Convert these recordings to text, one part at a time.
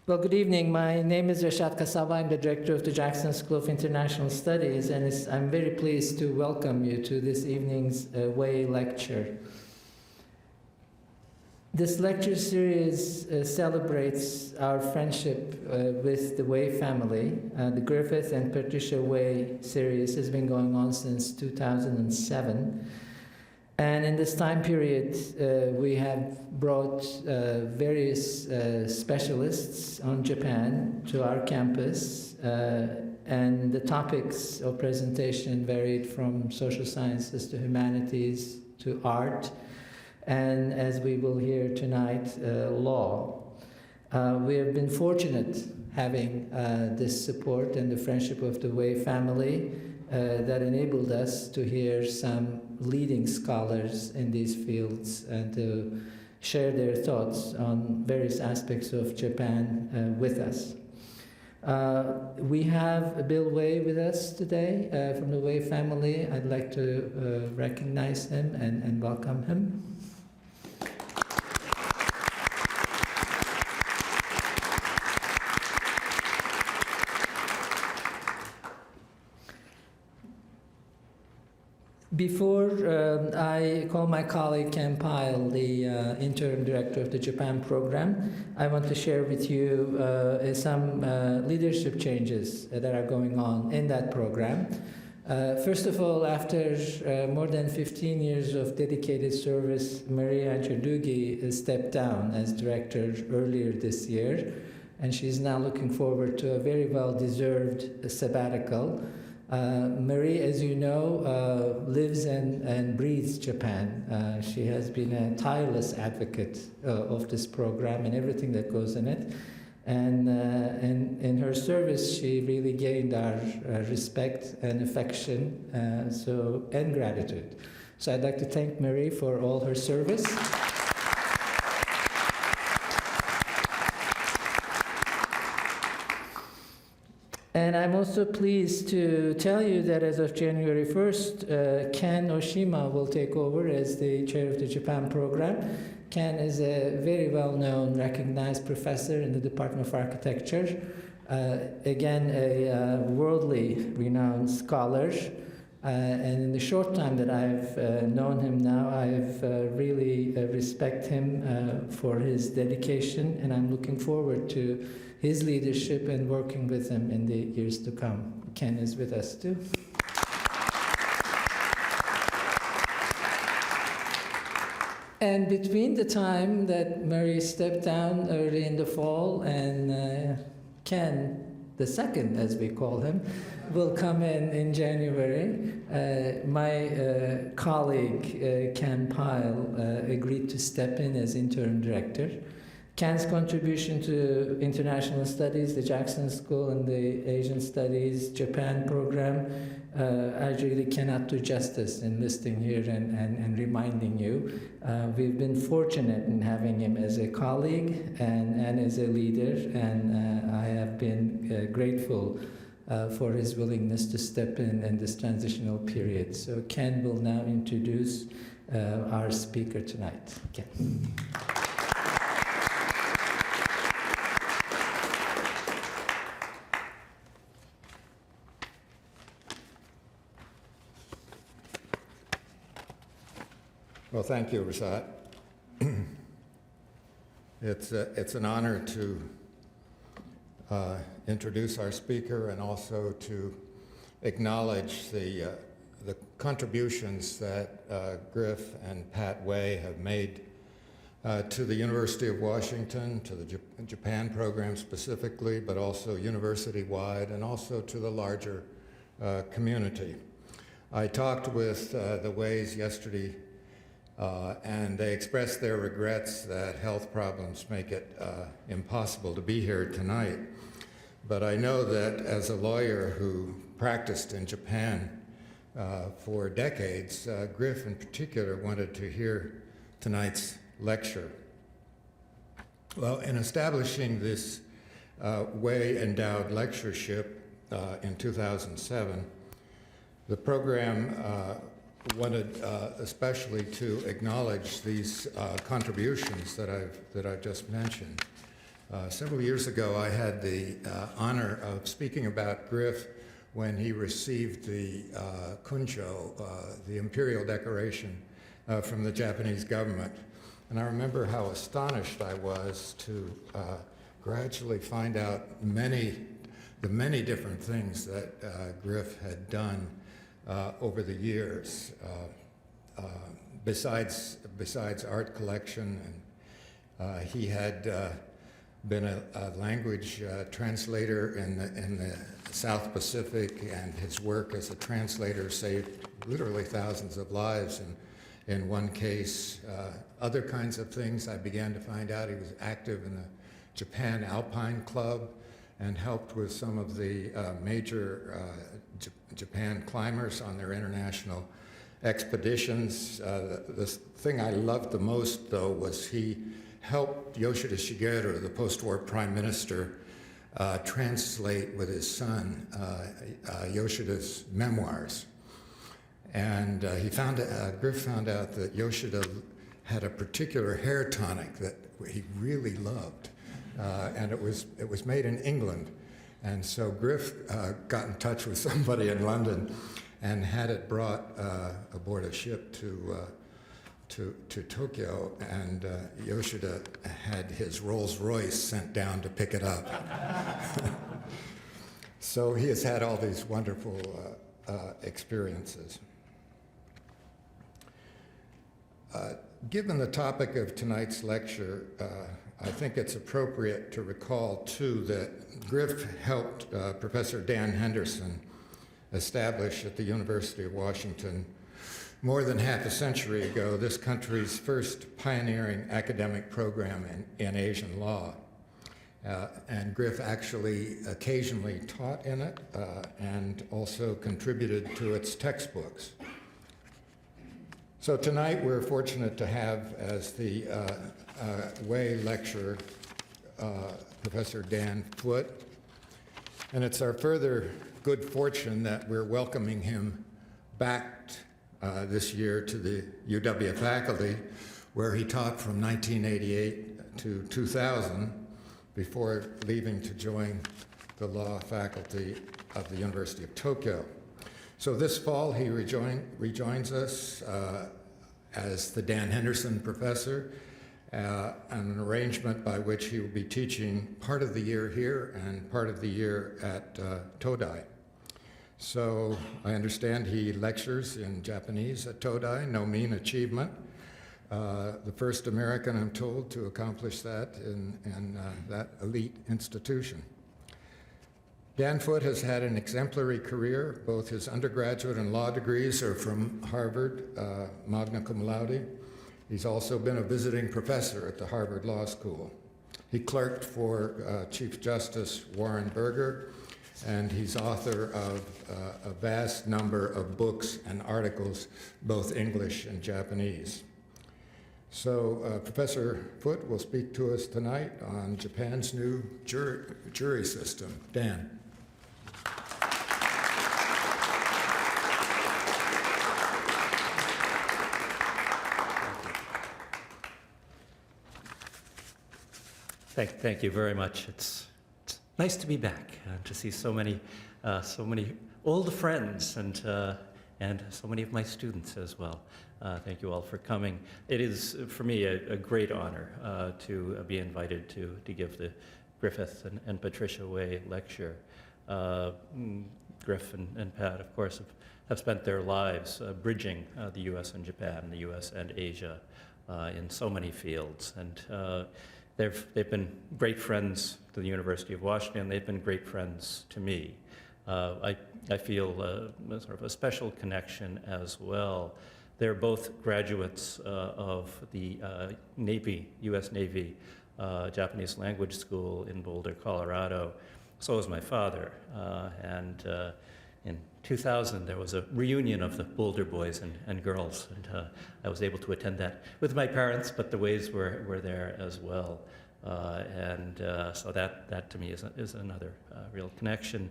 Well, good evening. My name is Rashad Kasawa. I'm the director of the Jackson School of International Studies, and I'm very pleased to welcome you to this evening's Way lecture. This lecture series celebrates our friendship with the Way family. The Griffith and Patricia Way series has been going on since 2007. And in this time period, we have brought various specialists on Japan to our campus, and the topics of presentation varied from social sciences to humanities to art, and as we will hear tonight, law. We have been fortunate having this support and the friendship of the Way family that enabled us to hear some leading scholars in these fields and to share their thoughts on various aspects of Japan with us. We have Bill Way with us today from the Way family. I'd like to recognize him and welcome him. Before I call my colleague Ken Pyle, the interim director of the Japan program, I want to share with you some leadership changes that are going on in that program. First of all, after more than 15 years of dedicated service, Maria Ancherdugi stepped down as director earlier this year, and she's now looking forward to a very well-deserved sabbatical. Marie, as you know, lives and breathes Japan. She has been a tireless advocate of this program and everything that goes in it. And in her service, she really gained our respect and affection and gratitude. So I'd like to thank Marie for all her service. And I'm also pleased to tell you that as of January 1st, Ken Oshima will take over as the chair of the Japan program. Ken is a very well-known, recognized professor in the Department of Architecture. Again, a worldly renowned scholar. And in the short time that I've known him now, I've really respect him for his dedication, and I'm looking forward to his leadership and working with him in the years to come. Ken is with us too. And between the time that Murray stepped down early in the fall and Ken, the second as we call him, will come in January, my colleague Ken Pyle agreed to step in as interim director. Ken's contribution to international studies, the Jackson School and the Asian Studies Japan program, I really cannot do justice in listing here and reminding you. We've been fortunate in having him as a colleague and as a leader, and I have been grateful for his willingness to step in this transitional period. So Ken will now introduce our speaker tonight. Ken. Well, thank you, Rashad. It's an honor to introduce our speaker and also to acknowledge the contributions that Griff and Pat Way have made to the University of Washington, to the Japan program specifically, but also university-wide, and also to the larger community. I talked with the Ways yesterday, and they expressed their regrets that health problems make it impossible to be here tonight. But I know that as a lawyer who practiced in Japan for decades, Griff in particular wanted to hear tonight's lecture. Well, in establishing this Way-endowed lectureship in 2007, the program wanted especially to acknowledge these contributions that I've just mentioned. Several years ago, I had the honor of speaking about Griff when he received the Kuncho, the imperial decoration from the Japanese government. And I remember how astonished I was to gradually find out the many different things that Griff had done over the years. Besides art collection, and he had been a language translator in the South Pacific, and his work as a translator saved literally thousands of lives. In one case, other kinds of things I began to find out. He was active in the Japan Alpine Club and helped with some of the major Japan climbers on their international expeditions. The thing I loved the most, though, was he helped Yoshida Shigeru, the post-war prime minister, translate with his son Yoshida's memoirs. And Griff found out that Yoshida had a particular hair tonic that he really loved, and it was made in England. And so Griff got in touch with somebody in London and had it brought aboard a ship to Tokyo, and Yoshida had his Rolls Royce sent down to pick it up. So he has had all these wonderful experiences. Given the topic of tonight's lecture, I think it's appropriate to recall, too, that Griff helped Professor Dan Henderson establish at the University of Washington more than half a century ago this country's first pioneering academic program in Asian law. And Griff actually occasionally taught in it and also contributed to its textbooks. So tonight we're fortunate to have as the Way lecturer Professor Dan Foote, and it's our further good fortune that we're welcoming him back this year to the UW faculty, where he taught from 1988 to 2000 before leaving to join the law faculty of the University of Tokyo. So this fall he rejoins us as the Dan Henderson Professor, an arrangement by which he will be teaching part of the year here and part of the year at Todai. So I understand he lectures in Japanese at Todai, no mean achievement. The first American, I'm told, to accomplish that in that elite institution. Dan Foote has had an exemplary career. Both his undergraduate and law degrees are from Harvard, magna cum laude. He's also been a visiting professor at the Harvard Law School. He clerked for Chief Justice Warren Burger, and he's author of a vast number of books and articles, both English and Japanese. So Professor Foote will speak to us tonight on Japan's new jury system. Dan. Thank you very much. It's nice to be back and to see so many old friends and so many of my students as well. Thank you all for coming. It is for me a great honor to be invited to give the Griffith and Patricia Way lecture. Griff and Pat, of course, have spent their lives bridging the U.S. and Japan, the U.S. and Asia in so many fields, and they've been great friends to the University of Washington. They've been great friends to me. I feel sort of a special connection as well. They're both graduates of the Navy, U.S. Navy Japanese Language School in Boulder, Colorado. So was my father. And in 2000, there was a reunion of the Boulder boys and girls, and I was able to attend that with my parents, but the Ways were there as well. So that to me is another real connection.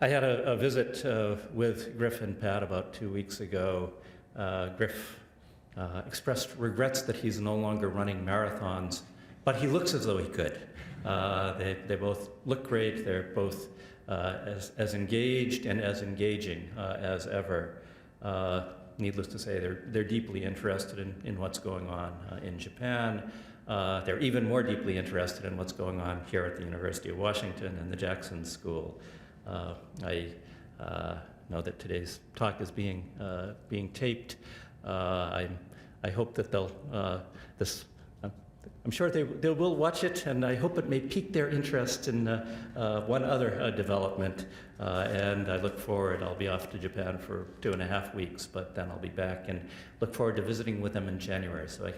I had a visit with Griff and Pat about 2 weeks ago. Griff expressed regrets that he's no longer running marathons, but he looks as though he could. They both look great. They're both as engaged and as engaging as ever. Needless to say, they're deeply interested in what's going on in Japan. They're even more deeply interested in what's going on here at the University of Washington and the Jackson School. I know that today's talk is being taped. I hope that I'm sure they will watch it, and I hope it may pique their interest in one other development. And I look forward, I'll be off to Japan for 2.5 weeks, but then I'll be back and look forward to visiting with them in January so I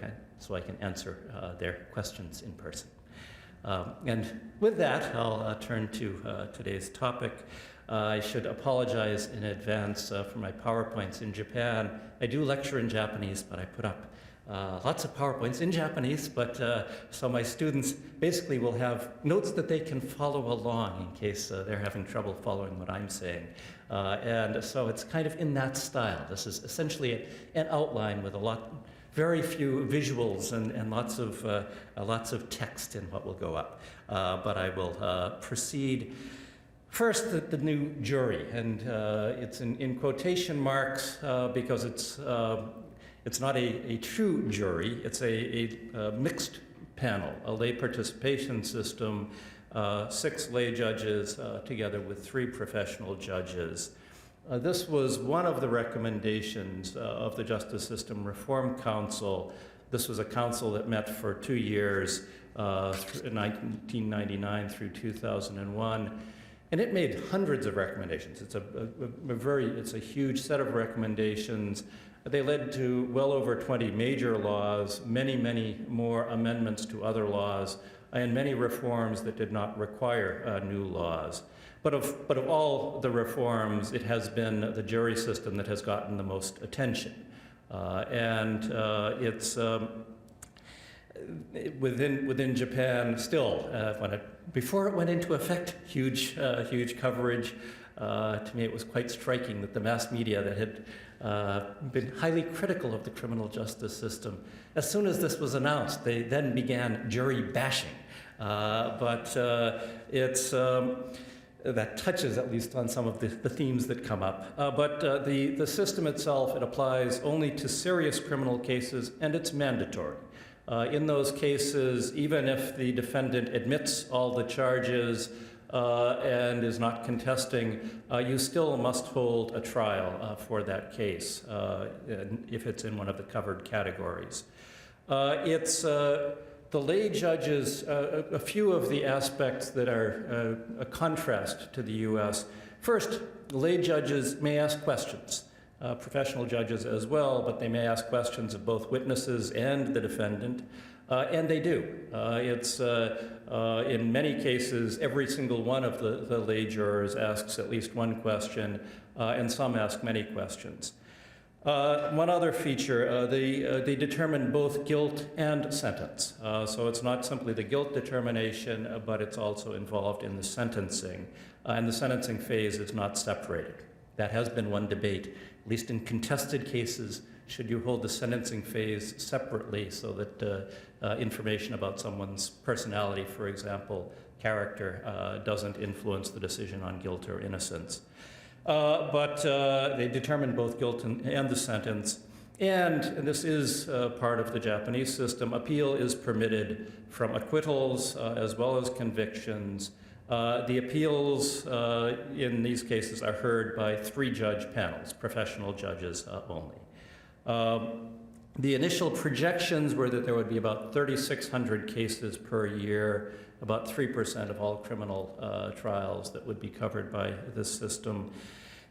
can answer their questions in person. And with that, I'll turn to today's topic. I should apologize in advance for my PowerPoints in Japan. I do lecture in Japanese, but I put up lots of PowerPoints in Japanese, but so my students basically will have notes that they can follow along in case they're having trouble following what I'm saying. And so it's kind of in that style. This is essentially an outline with very few visuals and lots of text in what will go up. But I will proceed. First, the new jury, and it's in quotation marks because it's not a true jury. It's a mixed panel, a lay participation system, 6 lay judges together with 3 professional judges. This was one of the recommendations of the Justice System Reform Council. This was a council that met for 2 years, 1999 through 2001. And it made hundreds of recommendations. It's a huge set of recommendations. They led to well over 20 major laws, many more amendments to other laws, and many reforms that did not require new laws. But of all the reforms, it has been the jury system that has gotten the most attention. It's within Japan still, before it went into effect, huge coverage. To me, it was quite striking that the mass media that had been highly critical of the criminal justice system, as soon as this was announced, they then began jury bashing. That touches at least on some of the themes that come up. But the system itself, it applies only to serious criminal cases, and it's mandatory. In those cases, even if the defendant admits all the charges and is not contesting, you still must hold a trial for that case if it's in one of the covered categories. It's the lay judges, a few of the aspects that are a contrast to the US. First, lay judges may ask questions. Professional judges as well, but they may ask questions of both witnesses and the defendant, and they do. In many cases, every single one of the lay jurors asks at least one question, and some ask many questions. One other feature, they determine both guilt and sentence. So it's not simply the guilt determination, but it's also involved in the sentencing, and the sentencing phase is not separated. That has been one debate. At least in contested cases, should you hold the sentencing phase separately so that information about someone's personality, for example, character, doesn't influence the decision on guilt or innocence. But they determine both guilt and the sentence. And this is part of the Japanese system. Appeal is permitted from acquittals as well as convictions. The appeals in these cases are heard by 3-judge panels, professional judges only. The initial projections were that there would be about 3,600 cases per year, about 3% of all criminal trials that would be covered by this system.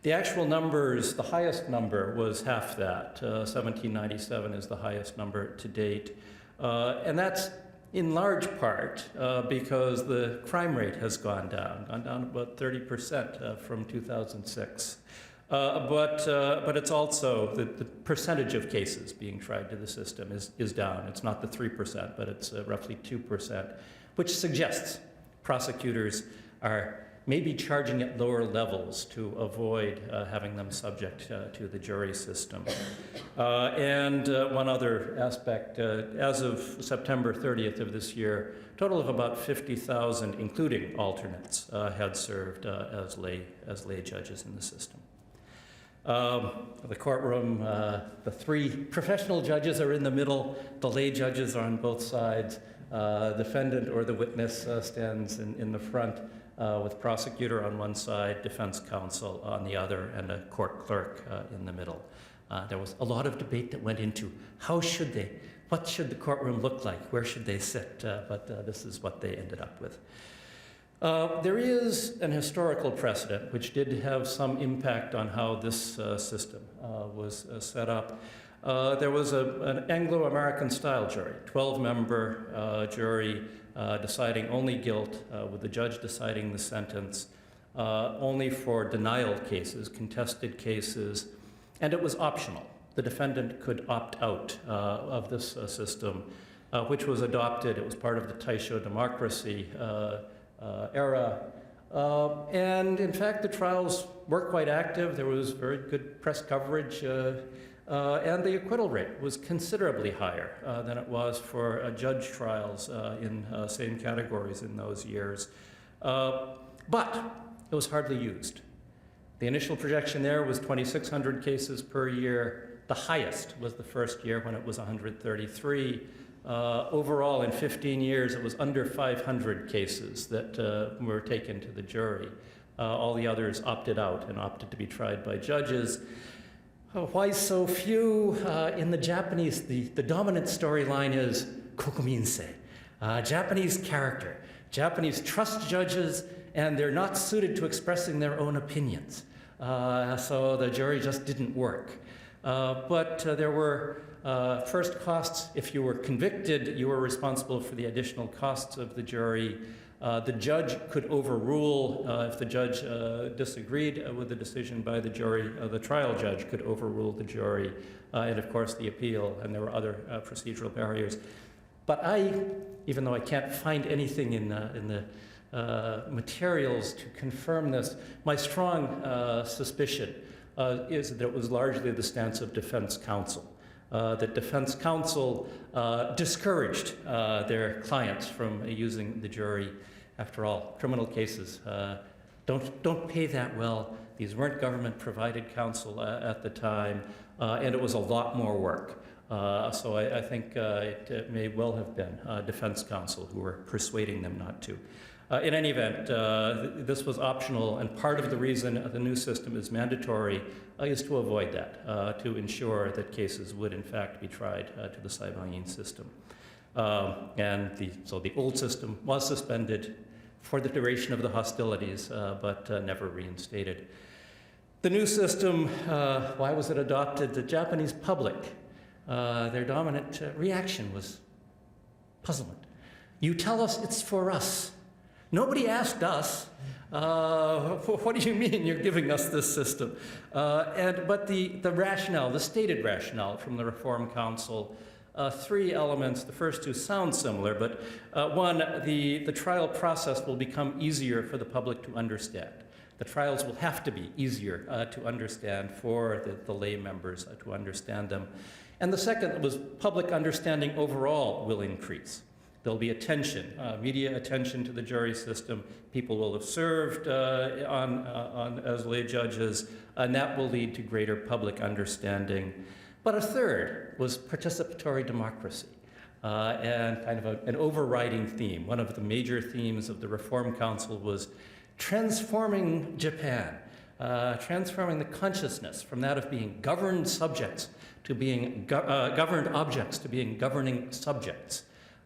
The actual numbers, the highest number was half that. 1797 is the highest number to date. And that's in large part because the crime rate has gone down about 30% from 2006. But it's also the percentage of cases being tried to the system is down. It's not the 3%, but it's roughly 2%, which suggests prosecutors are maybe charging at lower levels to avoid having them subject to the jury system. And one other aspect, as of September 30th of this year, a total of about 50,000, including alternates, had served as lay judges in the system. The courtroom, the three professional judges are in the middle, the lay judges are on both sides. Defendant or the witness stands in the front with prosecutor on one side, defense counsel on the other, and a court clerk in the middle. There was a lot of debate that went into what should the courtroom look like, where should they sit, but this is what they ended up with. There is an historical precedent which did have some impact on how this system was set up. There was an Anglo-American style jury, 12-member jury deciding only guilt, with the judge deciding the sentence, only for denial cases, contested cases, and it was optional. The defendant could opt out of this system, which was adopted. It was part of the Taisho democracy era. And in fact, the trials were quite active. There was very good press coverage, and the acquittal rate was considerably higher than it was for judge trials in same categories in those years. But it was hardly used. The initial projection there was 2,600 cases per year. The highest was the first year when it was 133. Overall, in 15 years, it was under 500 cases that were taken to the jury. All the others opted out and opted to be tried by judges. Why so few? In the Japanese, the dominant storyline is kokuminsei, Japanese character. Japanese trust judges, and they're not suited to expressing their own opinions. So the jury just didn't work. But there were first costs. If you were convicted, you were responsible for the additional costs of the jury. The judge could overrule, if the judge disagreed with the decision by the jury, the trial judge could overrule the jury, and of course the appeal, and there were other procedural barriers. But even though I can't find anything in the materials to confirm this, my strong suspicion is that it was largely the stance of defense counsel. That defense counsel discouraged their clients from using the jury. After all, criminal cases don't pay that well. These weren't government-provided counsel at the time, and it was a lot more work. So I think it may well have been defense counsel who were persuading them not to. In any event, this was optional, and part of the reason the new system is mandatory is to avoid that, to ensure that cases would in fact be tried to the Saibanyin system. So the old system was suspended for the duration of the hostilities, but never reinstated. The new system, why was it adopted? The Japanese public, their dominant reaction was puzzlement. You tell us it's for us. Nobody asked us. What do you mean you're giving us this system? But the rationale, the stated rationale from the Reform Council, three elements. The first two sound similar, but one, the trial process will become easier for the public to understand. The trials will have to be easier to understand for the lay members to understand them. And the second was public understanding overall will increase. There'll be attention, media attention to the jury system. People will have served as lay judges, and that will lead to greater public understanding. But a third was participatory democracy, and kind of an overriding theme. One of the major themes of the Reform Council was transforming Japan, transforming the consciousness from that of being governed subjects to being governed objects to being governing subjects.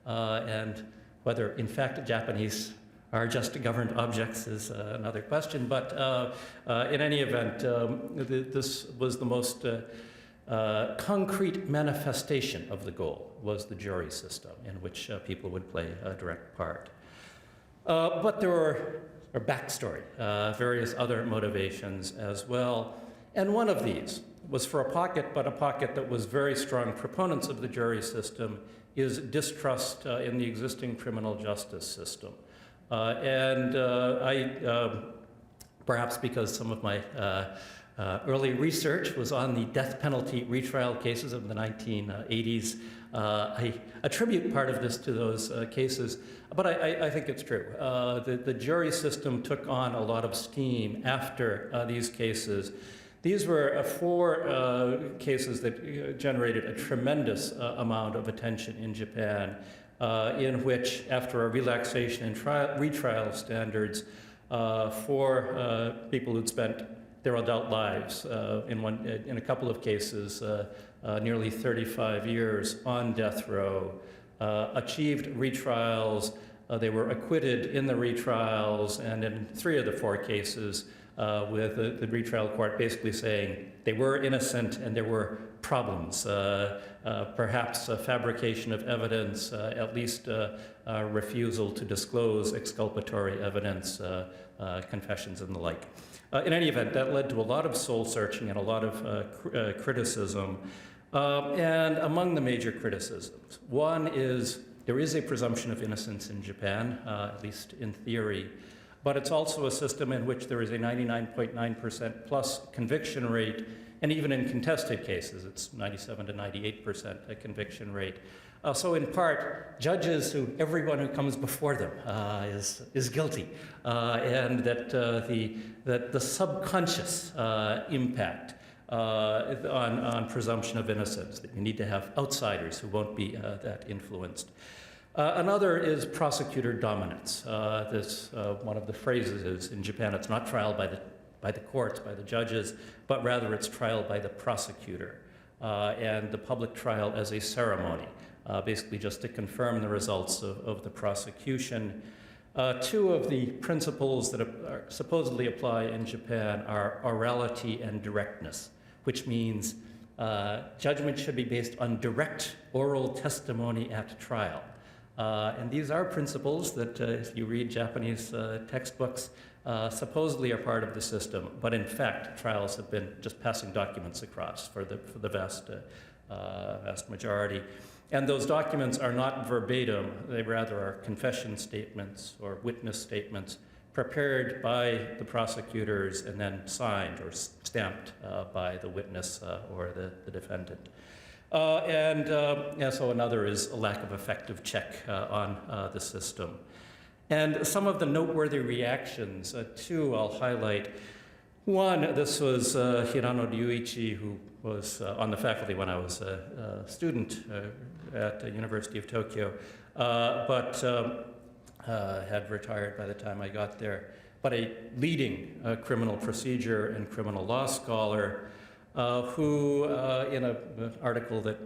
And whether, in fact, Japanese are just governed objects is another question. But in any event, this was the most concrete manifestation of the goal, was the jury system, in which people would play a direct part. But there were a backstory, various other motivations as well. And one of these was for a pocket, but a pocket that was very strong proponents of the jury system, is distrust in the existing criminal justice system. Perhaps because some of my early research was on the death penalty retrial cases of the 1980s. I attribute part of this to those cases, but I think it's true. The jury system took on a lot of steam after these cases. These were 4 cases that generated a tremendous amount of attention in Japan, in which, after a relaxation in retrial standards, 4 people who'd spent their adult lives, in a couple of cases, nearly 35 years on death row, achieved retrials. They were acquitted in the retrials, and in 3 of the 4 cases, with the retrial court basically saying they were innocent and there were problems, perhaps fabrication of evidence, at least refusal to disclose exculpatory evidence, confessions and the like. In any event, that led to a lot of soul searching and a lot of criticism. And among the major criticisms, one is there is a presumption of innocence in Japan, at least in theory, but it's also a system in which there is a 99.9% plus conviction rate, and even in contested cases, it's 97 to 98% a conviction rate. So in part, judges everyone who comes before them is guilty, and that the subconscious impact on presumption of innocence, that you need to have outsiders who won't be that influenced. Another is prosecutor dominance. One of the phrases is, in Japan, it's not trial by the courts, by the judges, but rather it's trial by the prosecutor, and the public trial as a ceremony, basically just to confirm the results of the prosecution. 2 of the principles that supposedly apply in Japan are orality and directness, which means judgment should be based on direct oral testimony at trial. And these are principles that, if you read Japanese textbooks, supposedly are part of the system, but in fact, trials have been just passing documents across for the vast majority. And those documents are not verbatim, they rather are confession statements or witness statements prepared by the prosecutors and then signed or stamped by the witness or the defendant. So another is a lack of effective check on the system. And some of the noteworthy reactions, 2 I'll highlight. One, this was Hirano Ryuichi, who was on the faculty when I was a student at the University of Tokyo, but had retired by the time I got there, but a leading criminal procedure and criminal law scholar who, in an article that,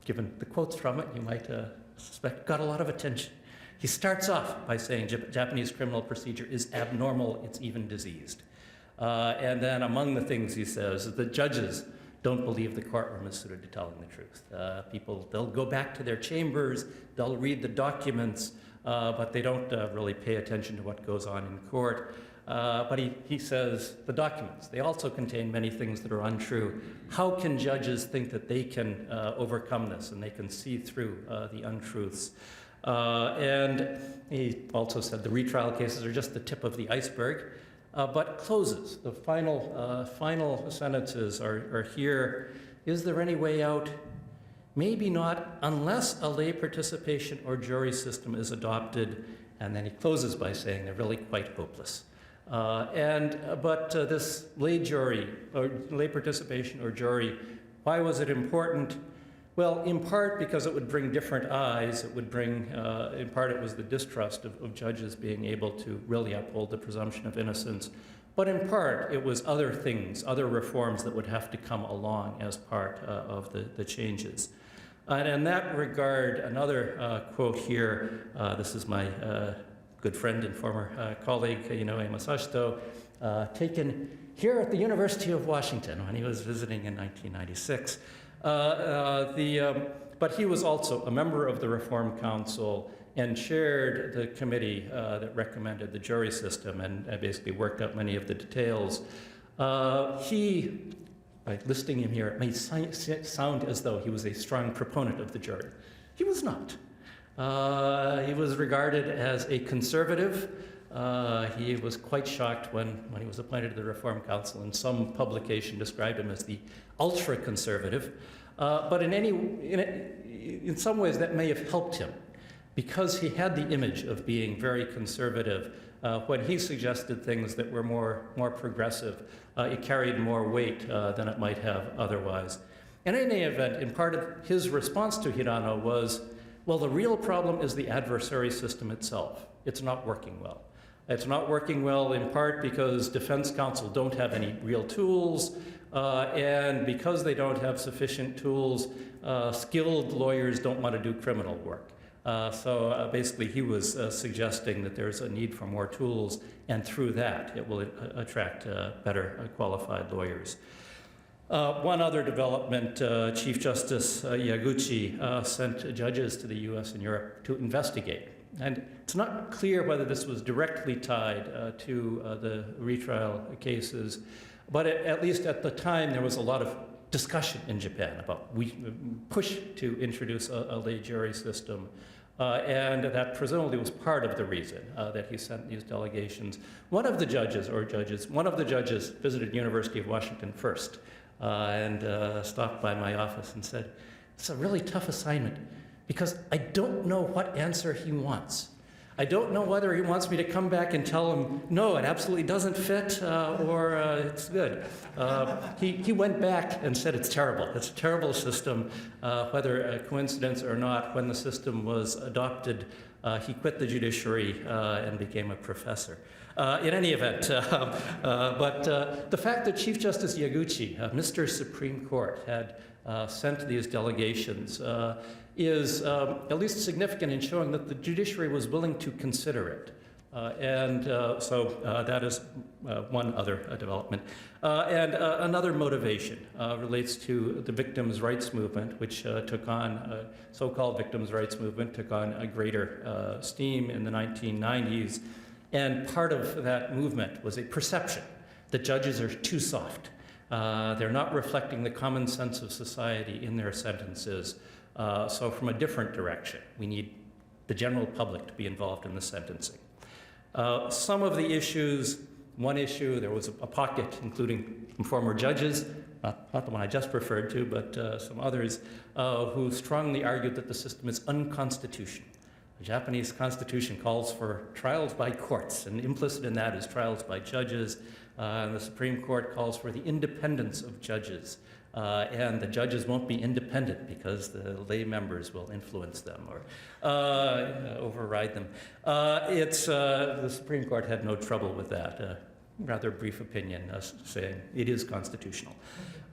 given the quotes from it, you might suspect got a lot of attention. He starts off by saying Japanese criminal procedure is abnormal, it's even diseased. And then among the things he says is that judges don't believe the courtroom is suited to telling the truth. They'll go back to their chambers, they'll read the documents, but they don't really pay attention to what goes on in court. But he says the documents, they also contain many things that are untrue. How can judges think that they can overcome this and they can see through the untruths? And he also said the retrial cases are just the tip of the iceberg, but closes. The final sentences are here. Is there any way out? Maybe not, unless a lay participation or jury system is adopted. And then he closes by saying they're really quite hopeless. But this lay jury, or lay participation or jury, why was it important? Well, in part because it would bring different eyes. It would bring, in part it was the distrust of judges being able to really uphold the presumption of innocence. But in part, it was other things, other reforms that would have to come along as part of the changes. And in that regard, another quote here, this is my good friend and former colleague, Inoue Masashito, taken here at the University of Washington when he was visiting in 1996. But he was also a member of the Reform Council and chaired the committee that recommended the jury system and basically worked out many of the details. He, by listing him here, it may sound as though he was a strong proponent of the jury. He was not. He was regarded as a conservative. He was quite shocked when he was appointed to the Reform Council, and some publication described him as the ultra-conservative. But in some ways that may have helped him, because he had the image of being very conservative. When he suggested things that were more progressive, it carried more weight than it might have otherwise. In any event, in part of his response to Hirano was, well, the real problem is the adversary system itself. It's not working well. It's not working well in part because defense counsel don't have any real tools, and because they don't have sufficient tools, skilled lawyers don't want to do criminal work. So basically he was suggesting that there's a need for more tools, and through that it will attract better qualified lawyers. One other development, Chief Justice Yaguchi sent judges to the US and Europe to investigate. And it's not clear whether this was directly tied to the retrial cases, but at least at the time there was a lot of discussion in Japan about push to introduce a lay jury system. And that presumably was part of the reason that he sent these delegations. One of the judges visited University of Washington first and stopped by my office and said, "It's a really tough assignment because I don't know what answer he wants. I don't know whether he wants me to come back and tell him, no, it absolutely doesn't fit, or it's good." He went back and said it's terrible. It's a terrible system. Whether a coincidence or not, when the system was adopted, he quit the judiciary and became a professor. In any event, but the fact that Chief Justice Yaguchi, Mr. Supreme Court, had sent these delegations is at least significant in showing that the judiciary was willing to consider it. So that is one other development. And another motivation relates to the victims' rights movement, which so-called victims' rights movement took on a greater steam in the 1990s. And part of that movement was a perception that judges are too soft. They're not reflecting the common sense of society in their sentences. So from a different direction, we need the general public to be involved in the sentencing. Some of the issues, one issue, there was a pocket, including some former judges, not the one I just referred to, but some others, who strongly argued that the system is unconstitutional. The Japanese constitution calls for trials by courts, and implicit in that is trials by judges. And the Supreme Court calls for the independence of judges. And the judges won't be independent because the lay members will influence them or override them. The Supreme Court had no trouble with that. Rather brief opinion saying it is constitutional.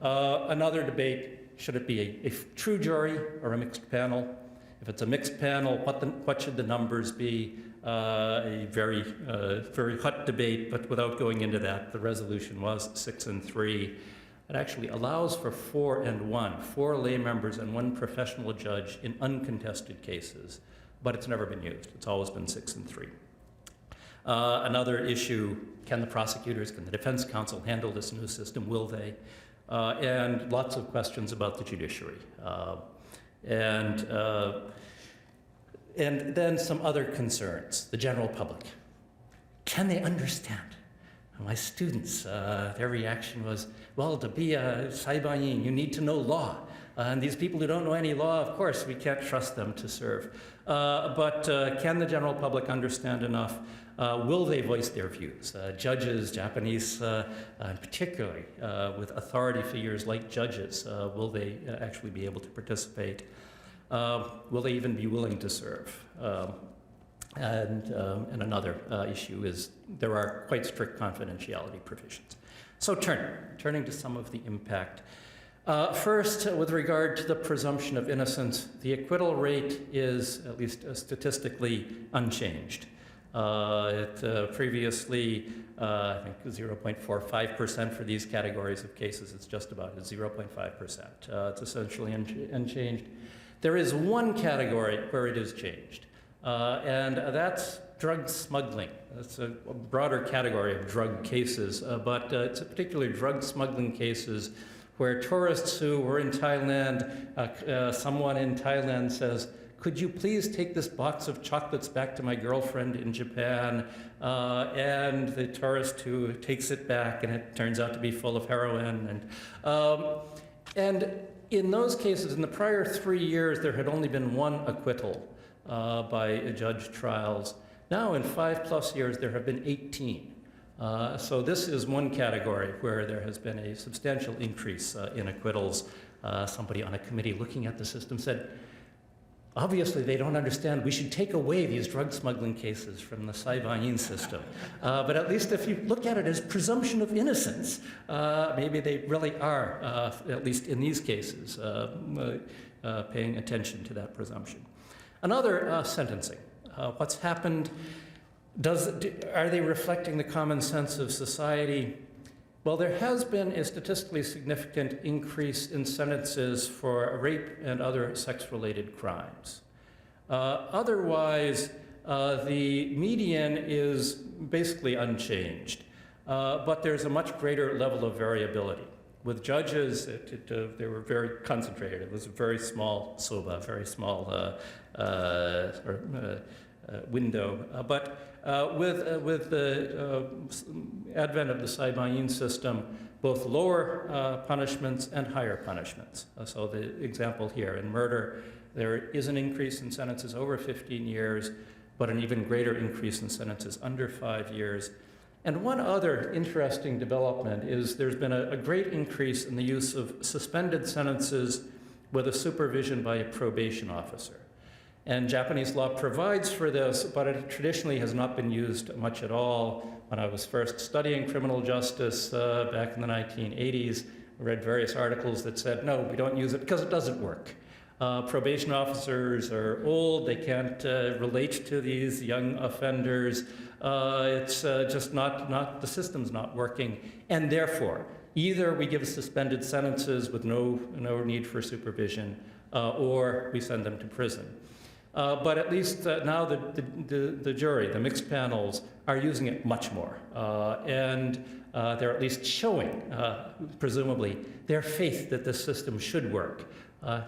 Another debate, should it be a true jury or a mixed panel? If it's a mixed panel, what should the numbers be? A very hot debate, but without going into that, the resolution was 6-3. It actually allows for 4-1, 4 lay members and 1 professional judge in uncontested cases, but it's never been used. It's always been 6-3. Another issue, can the defense counsel handle this new system? Will they? And lots of questions about the judiciary. And then some other concerns, the general public. Can they understand? My students, their reaction was, well, to be a saibain, you need to know law. And these people who don't know any law, of course, we can't trust them to serve. But can the general public understand enough? Will they voice their views? Judges, Japanese, particularly with authority figures like judges, will they actually be able to participate? Will they even be willing to serve? And another issue is there are quite strict confidentiality provisions. So turning to some of the impact. First, with regard to the presumption of innocence, the acquittal rate is, at least statistically, unchanged. Previously, I think 0.45% for these categories of cases. It's just about 0.5%. It's essentially unchanged. There is one category where it is changed. And that's drug smuggling. That's a broader category of drug cases, but it's particularly drug smuggling cases where tourists who were in Thailand, someone in Thailand says, could you please take this box of chocolates back to my girlfriend in Japan? And the tourist who takes it back, and it turns out to be full of heroin. And in those cases, in the prior 3 years, there had only been one acquittal by judge trials. Now, in 5+ years, there have been 18. So this is one category where there has been a substantial increase in acquittals. Somebody on a committee looking at the system said, obviously they don't understand, we should take away these drug smuggling cases from the Saibayin system. But at least if you look at it as presumption of innocence, maybe they really are, at least in these cases, paying attention to that presumption. Another, sentencing. What's happened? Are they reflecting the common sense of society? Well, there has been a statistically significant increase in sentences for rape and other sex-related crimes. Otherwise, the median is basically unchanged, but there's a much greater level of variability. With judges, they were very concentrated. It was a very small soba, very small window. But with the advent of the Saibayin system, both lower punishments and higher punishments. So the example here, in murder, there is an increase in sentences over 15 years, but an even greater increase in sentences under 5 years. And one other interesting development is there's been a great increase in the use of suspended sentences with a supervision by a probation officer. And Japanese law provides for this, but it traditionally has not been used much at all. When I was first studying criminal justice back in the 1980s, I read various articles that said, no, we don't use it because it doesn't work. Probation officers are old, they can't relate to these young offenders. It's just not, the system's not working. And therefore, either we give suspended sentences with no need for supervision, or we send them to prison. But at least now the jury, the mixed panels, are using it much more. And they're at least showing, presumably, their faith that this system should work.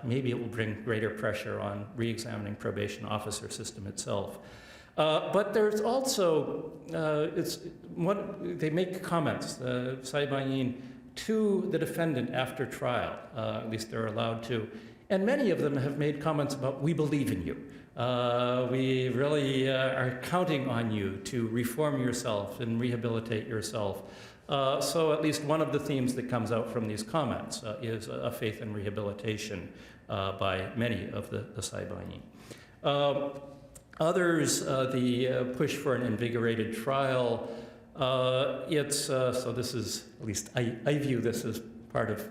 Maybe it will bring greater pressure on re-examining probation officer system itself. But there's also, they make comments, Saibayin, to the defendant after trial. At least they're allowed to. And many of them have made comments about, we believe in you. We really are counting on you to reform yourself and rehabilitate yourself. So at least one of the themes that comes out from these comments is a faith in rehabilitation by many of the Saibayin. Others, the push for an invigorated trial, so this is, at least I view this as part of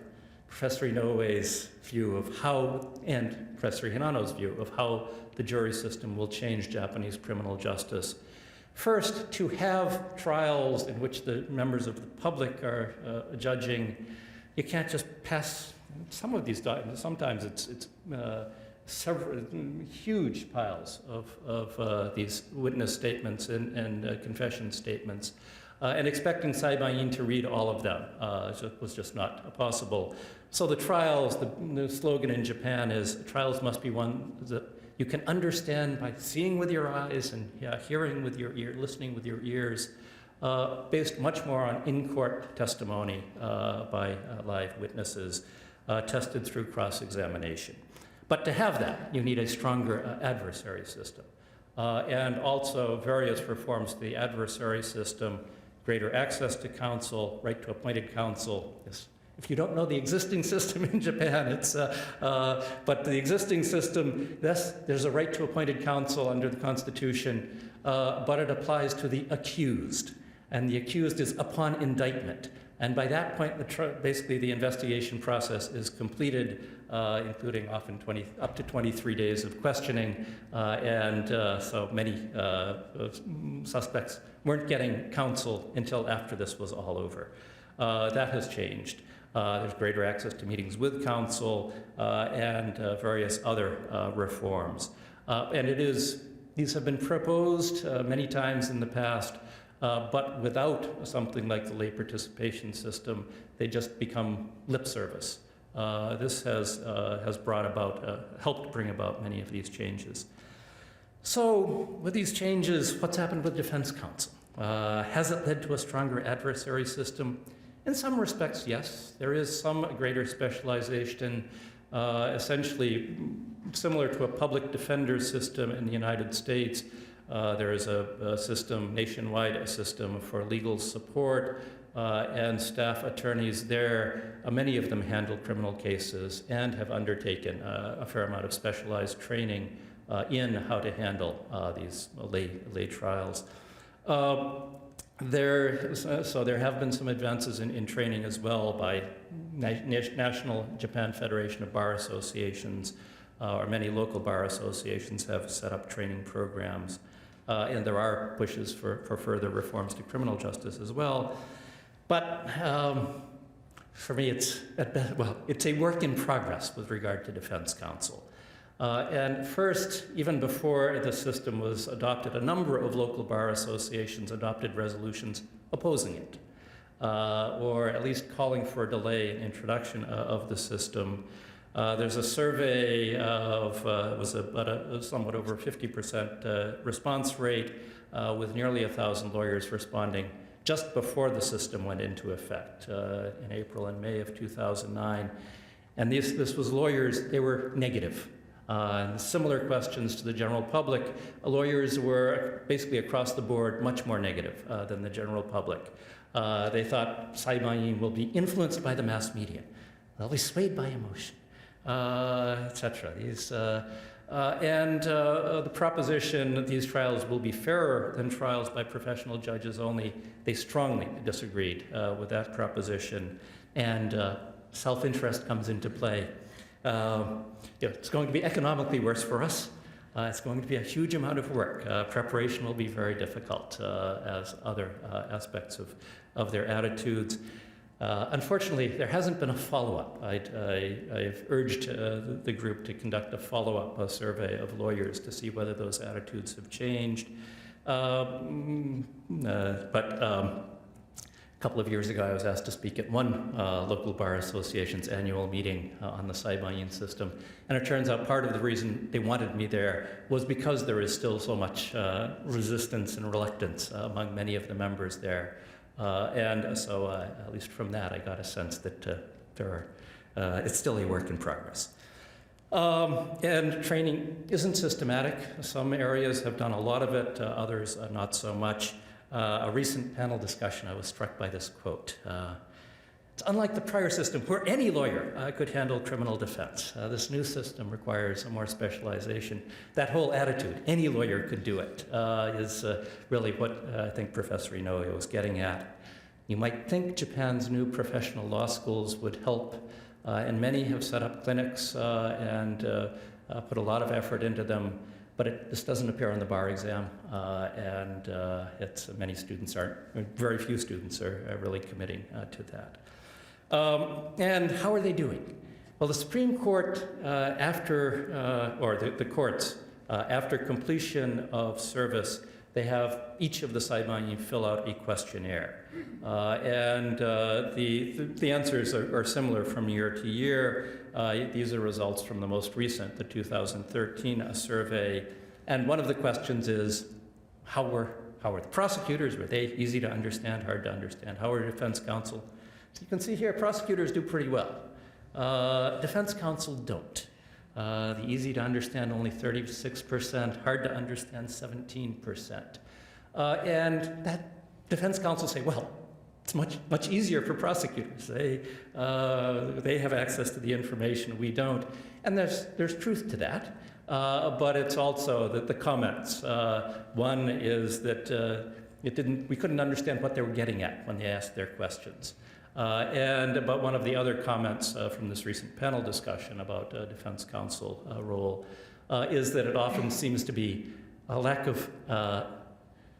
Professor Inoue's view of how, and Professor Hinano's view of how the jury system will change Japanese criminal justice. First, to have trials in which the members of the public are judging, you can't just pass some of these documents. Sometimes it's several huge piles of these witness statements and confession statements. And expecting Saibayin to read all of them was just not possible. So the trials, the slogan in Japan is, trials must be one that you can understand by seeing with your eyes and hearing with your ear, listening with your ears, based much more on in-court testimony by live witnesses, tested through cross-examination. But to have that, you need a stronger adversary system. And also various reforms to the adversary system, greater access to counsel, right to appointed counsel. If you don't know the existing system in Japan, but the existing system, there's a right to appointed counsel under the Constitution, but it applies to the accused. And the accused is upon indictment. And by that point, basically the investigation process is completed, including often up to 23 days of questioning, and so many suspects weren't getting counsel until after this was all over. That has changed. There's greater access to meetings with counsel and various other reforms. And these have been proposed many times in the past, but without something like the lay participation system, they just become lip service. This has brought about, helped bring about many of these changes. So, with these changes, what's happened with Defense Counsel? Has it led to a stronger adversary system? In some respects, yes. There is some greater specialization, essentially similar to a public defender system in the United States. There is a system, nationwide, a system for legal support, and staff attorneys there. Many of them handle criminal cases and have undertaken a fair amount of specialized training in how to handle these lay trials. So there have been some advances in training as well by National Japan Federation of Bar Associations, or many local bar associations have set up training programs. And there are pushes for further reforms to criminal justice as well. But for me, it's a work in progress with regard to Defense Counsel. And first, even before the system was adopted, a number of local bar associations adopted resolutions opposing it, or at least calling for a delay in introduction of the system. There's a survey of, it was about a somewhat over 50% response rate, with nearly 1,000 lawyers responding just before the system went into effect in April and May of 2009. And this was lawyers, they were negative. And similar questions to the general public, lawyers were basically across the board much more negative than the general public. They thought Saibain will be influenced by the mass media. They'll be swayed by emotion, etc. The proposition that these trials will be fairer than trials by professional judges only, they strongly disagreed with that proposition, and self-interest comes into play. It's going to be economically worse for us. It's going to be a huge amount of work. Preparation will be very difficult, as other aspects of their attitudes. Unfortunately, there hasn't been a follow-up. I've urged the group to conduct a follow-up survey of lawyers to see whether those attitudes have changed. A couple of years ago, I was asked to speak at one local bar association's annual meeting on the Saibain system. And it turns out part of the reason they wanted me there was because there is still so much resistance and reluctance among many of the members there. And so, at least from that, I got a sense that it's still a work in progress. And training isn't systematic. Some areas have done a lot of it, others not so much. A recent panel discussion, I was struck by this quote. It's unlike the prior system where any lawyer could handle criminal defense. This new system requires more specialization. That whole attitude, any lawyer could do it, is really what I think Professor Inoue was getting at. You might think Japan's new professional law schools would help, and many have set up clinics and put a lot of effort into them. But this doesn't appear on the bar exam, and many students very few students are really committing to that. And how are they doing? Well, the Supreme Court, the courts, after completion of service, they have each of the Saibain fill out a questionnaire. And the answers are similar from year to year. These are results from the most recent, the 2013 survey. And one of the questions is, how were the prosecutors? Were they easy to understand, hard to understand? How were defense counsel? So you can see here, prosecutors do pretty well. Defense counsel don't. The easy to understand, only 36%, hard to understand, 17%. And that defense counsel say, well, it's much easier for prosecutors. They have access to the information, we don't. And there's truth to that, but it's also that the comments. One is that we couldn't understand what they were getting at when they asked their questions. But one of the other comments from this recent panel discussion about defense counsel role is that it often seems to be a lack of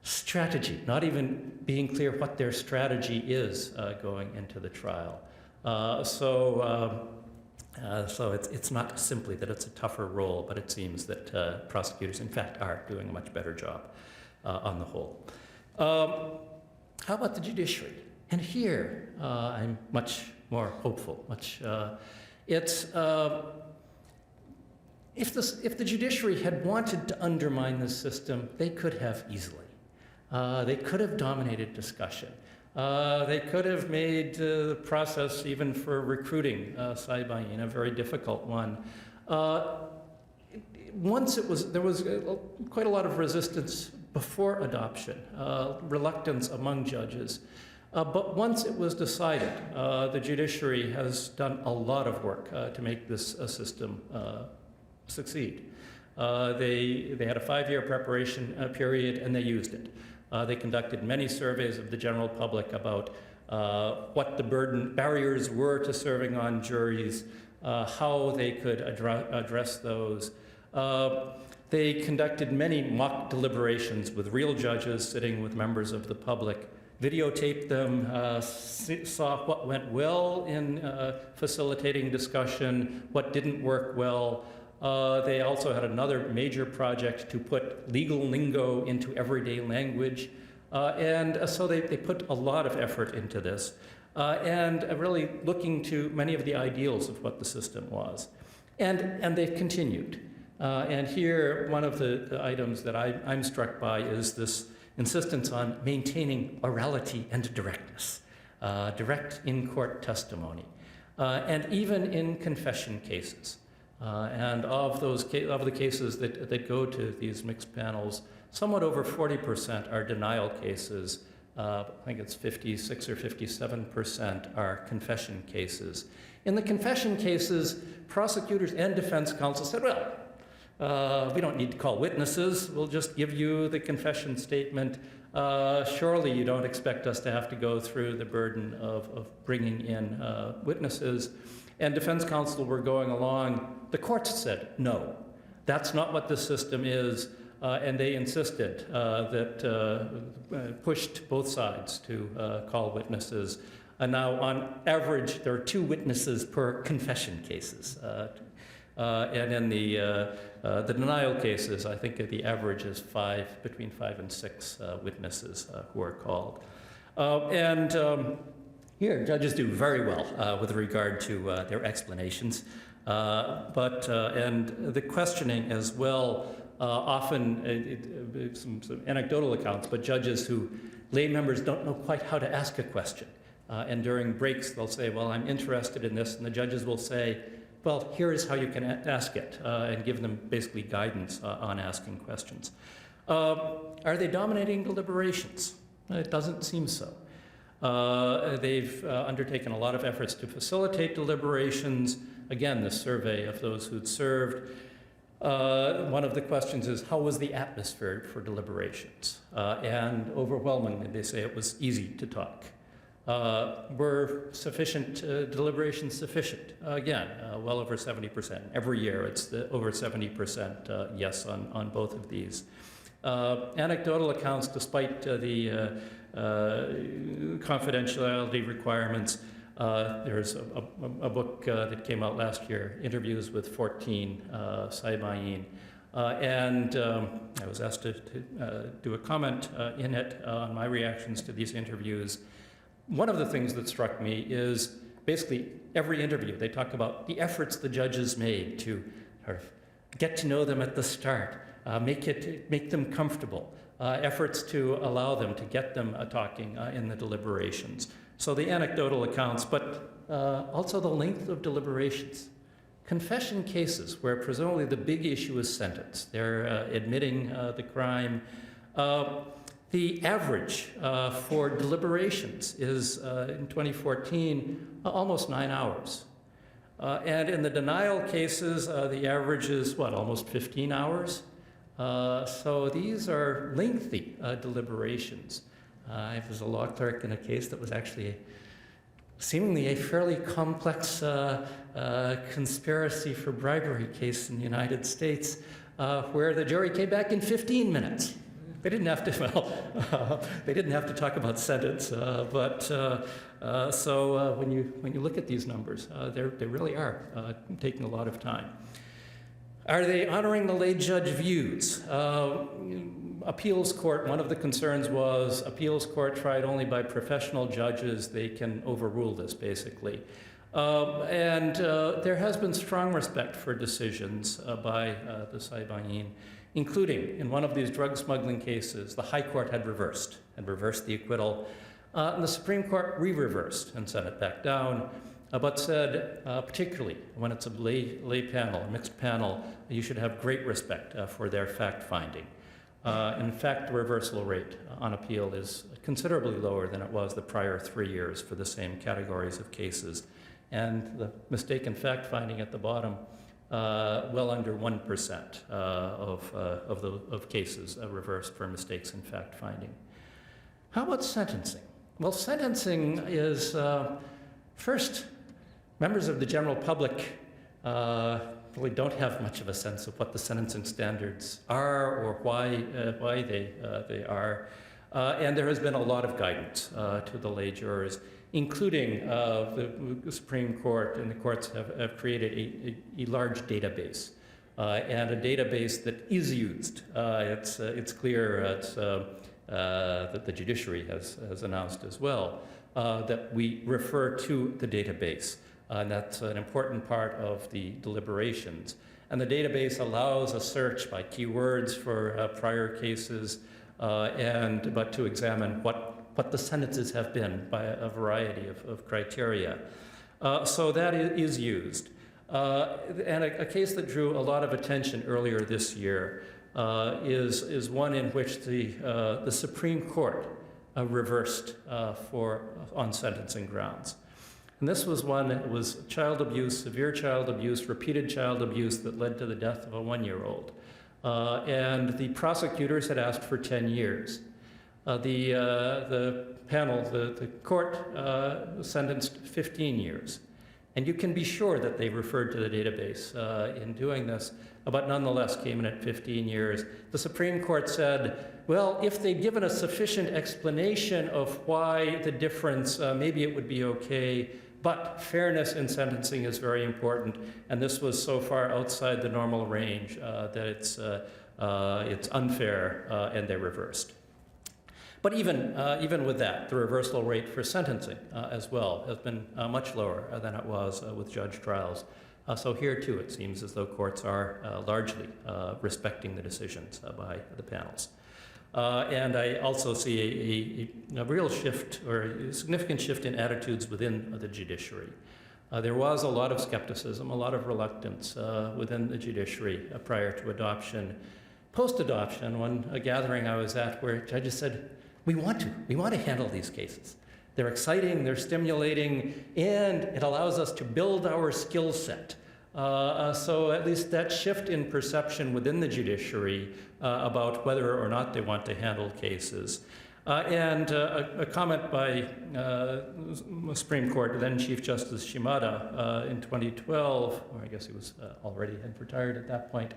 strategy, not even being clear what their strategy is going into the trial. So it's not simply that it's a tougher role, but it seems that prosecutors, in fact, are doing a much better job on the whole. How about the judiciary? And here, I'm much more hopeful, It's, if the judiciary had wanted to undermine this system, they could have easily. They could have dominated discussion. They could have made the process, even for recruiting Saibayin, a very difficult one. There was quite a lot of resistance before adoption, reluctance among judges. But once it was decided, the judiciary has done a lot of work to make this system succeed. They had a 5-year preparation period, and they used it. They conducted many surveys of the general public about what the barriers were to serving on juries, how they could address those. They conducted many mock deliberations with real judges sitting with members of the public, videotaped them, saw what went well in facilitating discussion, what didn't work well. They also had another major project to put legal lingo into everyday language. So they put a lot of effort into this and really looking to many of the ideals of what the system was. And they've continued. And here, one of the items that I'm struck by is this insistence on maintaining orality and directness, direct in-court testimony, and even in confession cases. And of the cases that go to these mixed panels, somewhat over 40% are denial cases. I think it's 56 or 57% are confession cases. In the confession cases, prosecutors and defense counsel said, well, we don't need to call witnesses. We'll just give you the confession statement. Surely you don't expect us to have to go through the burden of bringing in witnesses. And defense counsel were going along. The courts said, no, that's not what the system is. And they insisted pushed both sides to call witnesses. And now, on average, there are 2 witnesses per confession cases. And in the denial cases, I think the average is between 5 and 6 witnesses who are called. Here, judges do very well with regard to their explanations, and the questioning as well. Often, some anecdotal accounts, but judges who lay members don't know quite how to ask a question, and during breaks they'll say, "Well, I'm interested in this," and the judges will say, "Well, here is how you can ask it," and give them basically guidance on asking questions. Are they dominating deliberations? It doesn't seem so. They've undertaken a lot of efforts to facilitate deliberations. Again, the survey of those who'd served. One of the questions is, how was the atmosphere for deliberations? And overwhelmingly, they say it was easy to talk. Were deliberations sufficient? Again, well over 70%. Every year, it's over 70% yes on both of these. Anecdotal accounts, despite the confidentiality requirements, there's a book that came out last year, Interviews with 14 Saibayin, and I was asked to do a comment in it on my reactions to these interviews. One of the things that struck me is basically every interview, they talk about the efforts the judges made to sort of get to know them at the start, make them comfortable, efforts to allow them, to get them talking in the deliberations. So the anecdotal accounts, but also the length of deliberations. Confession cases, where presumably the big issue is sentence. They're admitting the crime. The average for deliberations is, in 2014, almost 9 hours. And in the denial cases, the average is, almost 15 hours? So these are lengthy deliberations. I was a law clerk in a case that was actually seemingly a fairly complex conspiracy for bribery case in the United States, where the jury came back in 15 minutes. They didn't have to. They didn't have to talk about sentence, so when you look at these numbers, they really are taking a lot of time. Are they honoring the lay judge views? Appeals court, one of the concerns was appeals court tried only by professional judges, they can overrule this, basically. There has been strong respect for decisions by the Saibayin, including in one of these drug smuggling cases, the High Court had reversed the acquittal. And the Supreme Court re-reversed and sent it back down, but said, particularly when it's a lay panel, a mixed panel, you should have great respect for their fact-finding. In fact, the reversal rate on appeal is considerably lower than it was the prior 3 years for the same categories of cases. And the mistaken fact-finding at the bottom, well under 1% of cases reversed for mistakes in fact-finding. How about sentencing? Well, sentencing is, first, members of the general public really don't have much of a sense of what the sentencing standards are or why they are. And there has been a lot of guidance to the lay jurors, including the Supreme Court and the courts have created a large database, and a database that is used. It's clear that the judiciary has announced as well that we refer to the database. And that's an important part of the deliberations. And the database allows a search by keywords for prior cases, but to examine what the sentences have been by a variety of criteria. So that is used. And a case that drew a lot of attention earlier this year is one in which the Supreme Court reversed on sentencing grounds. And this was one that was child abuse, severe child abuse, repeated child abuse that led to the death of a 1-year-old. And the prosecutors had asked for 10 years. The panel, the court sentenced 15 years. And you can be sure that they referred to the database in doing this, but nonetheless came in at 15 years. The Supreme Court said, well, if they'd given a sufficient explanation of why the difference, maybe it would be okay, but fairness in sentencing is very important, and this was so far outside the normal range that it's unfair, and they reversed. But even with that, the reversal rate for sentencing as well has been much lower than it was with judge trials. So here too, it seems as though courts are largely respecting the decisions by the panels. And I also see a real shift or a significant shift in attitudes within the judiciary. There was a lot of skepticism, a lot of reluctance within the judiciary prior to adoption. Post-adoption, a gathering I was at where judges said, we want to handle these cases. They're exciting, they're stimulating, and it allows us to build our skill set. So at least that shift in perception within the judiciary about whether or not they want to handle cases. And a comment by Supreme Court, then Chief Justice Shimada in 2012, or I guess he was already had retired at that point,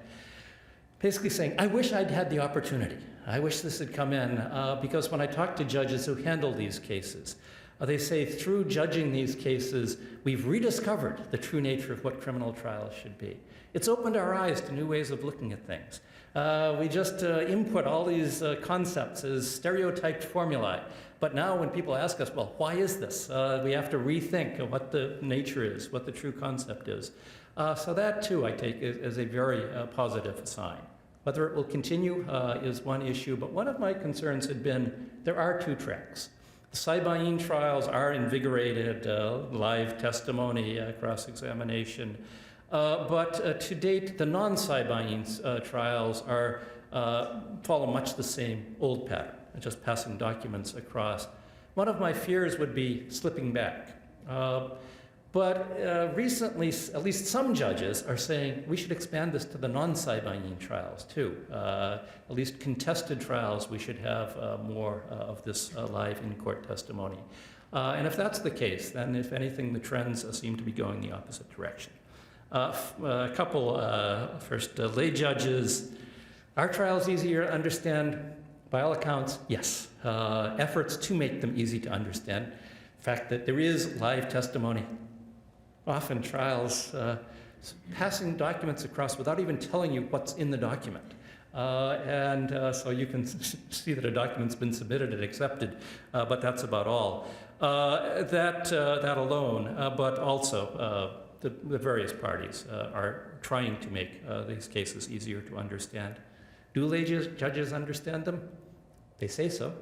basically saying, I wish I'd had the opportunity. I wish this had come in, because when I talk to judges who handle these cases, they say through judging these cases, we've rediscovered the true nature of what criminal trials should be. It's opened our eyes to new ways of looking at things. We just input all these concepts as stereotyped formulae. But now when people ask us, well, why is this? We have to rethink what the nature is, what the true concept is. So that too, I take as a very positive sign. Whether it will continue is one issue, but one of my concerns had been there are two tracks. The Saibayin trials are invigorated, live testimony, cross-examination. But to date, the non-Saibayin trials follow much the same old pattern, just passing documents across. One of my fears would be slipping back. But recently, at least some judges are saying we should expand this to the non-Saibayin trials too. At least contested trials, we should have more of this live in-court testimony. And if that's the case, then if anything, the trends seem to be going the opposite direction. A couple, first, lay judges. Are trials easier to understand? By all accounts, yes. Efforts to make them easy to understand. The fact that there is live testimony. Often trials passing documents across without even telling you what's in the document. So you can see that a document's been submitted and accepted, but that's about all. That alone, but also the various parties are trying to make these cases easier to understand. Do lay judges understand them? They say so.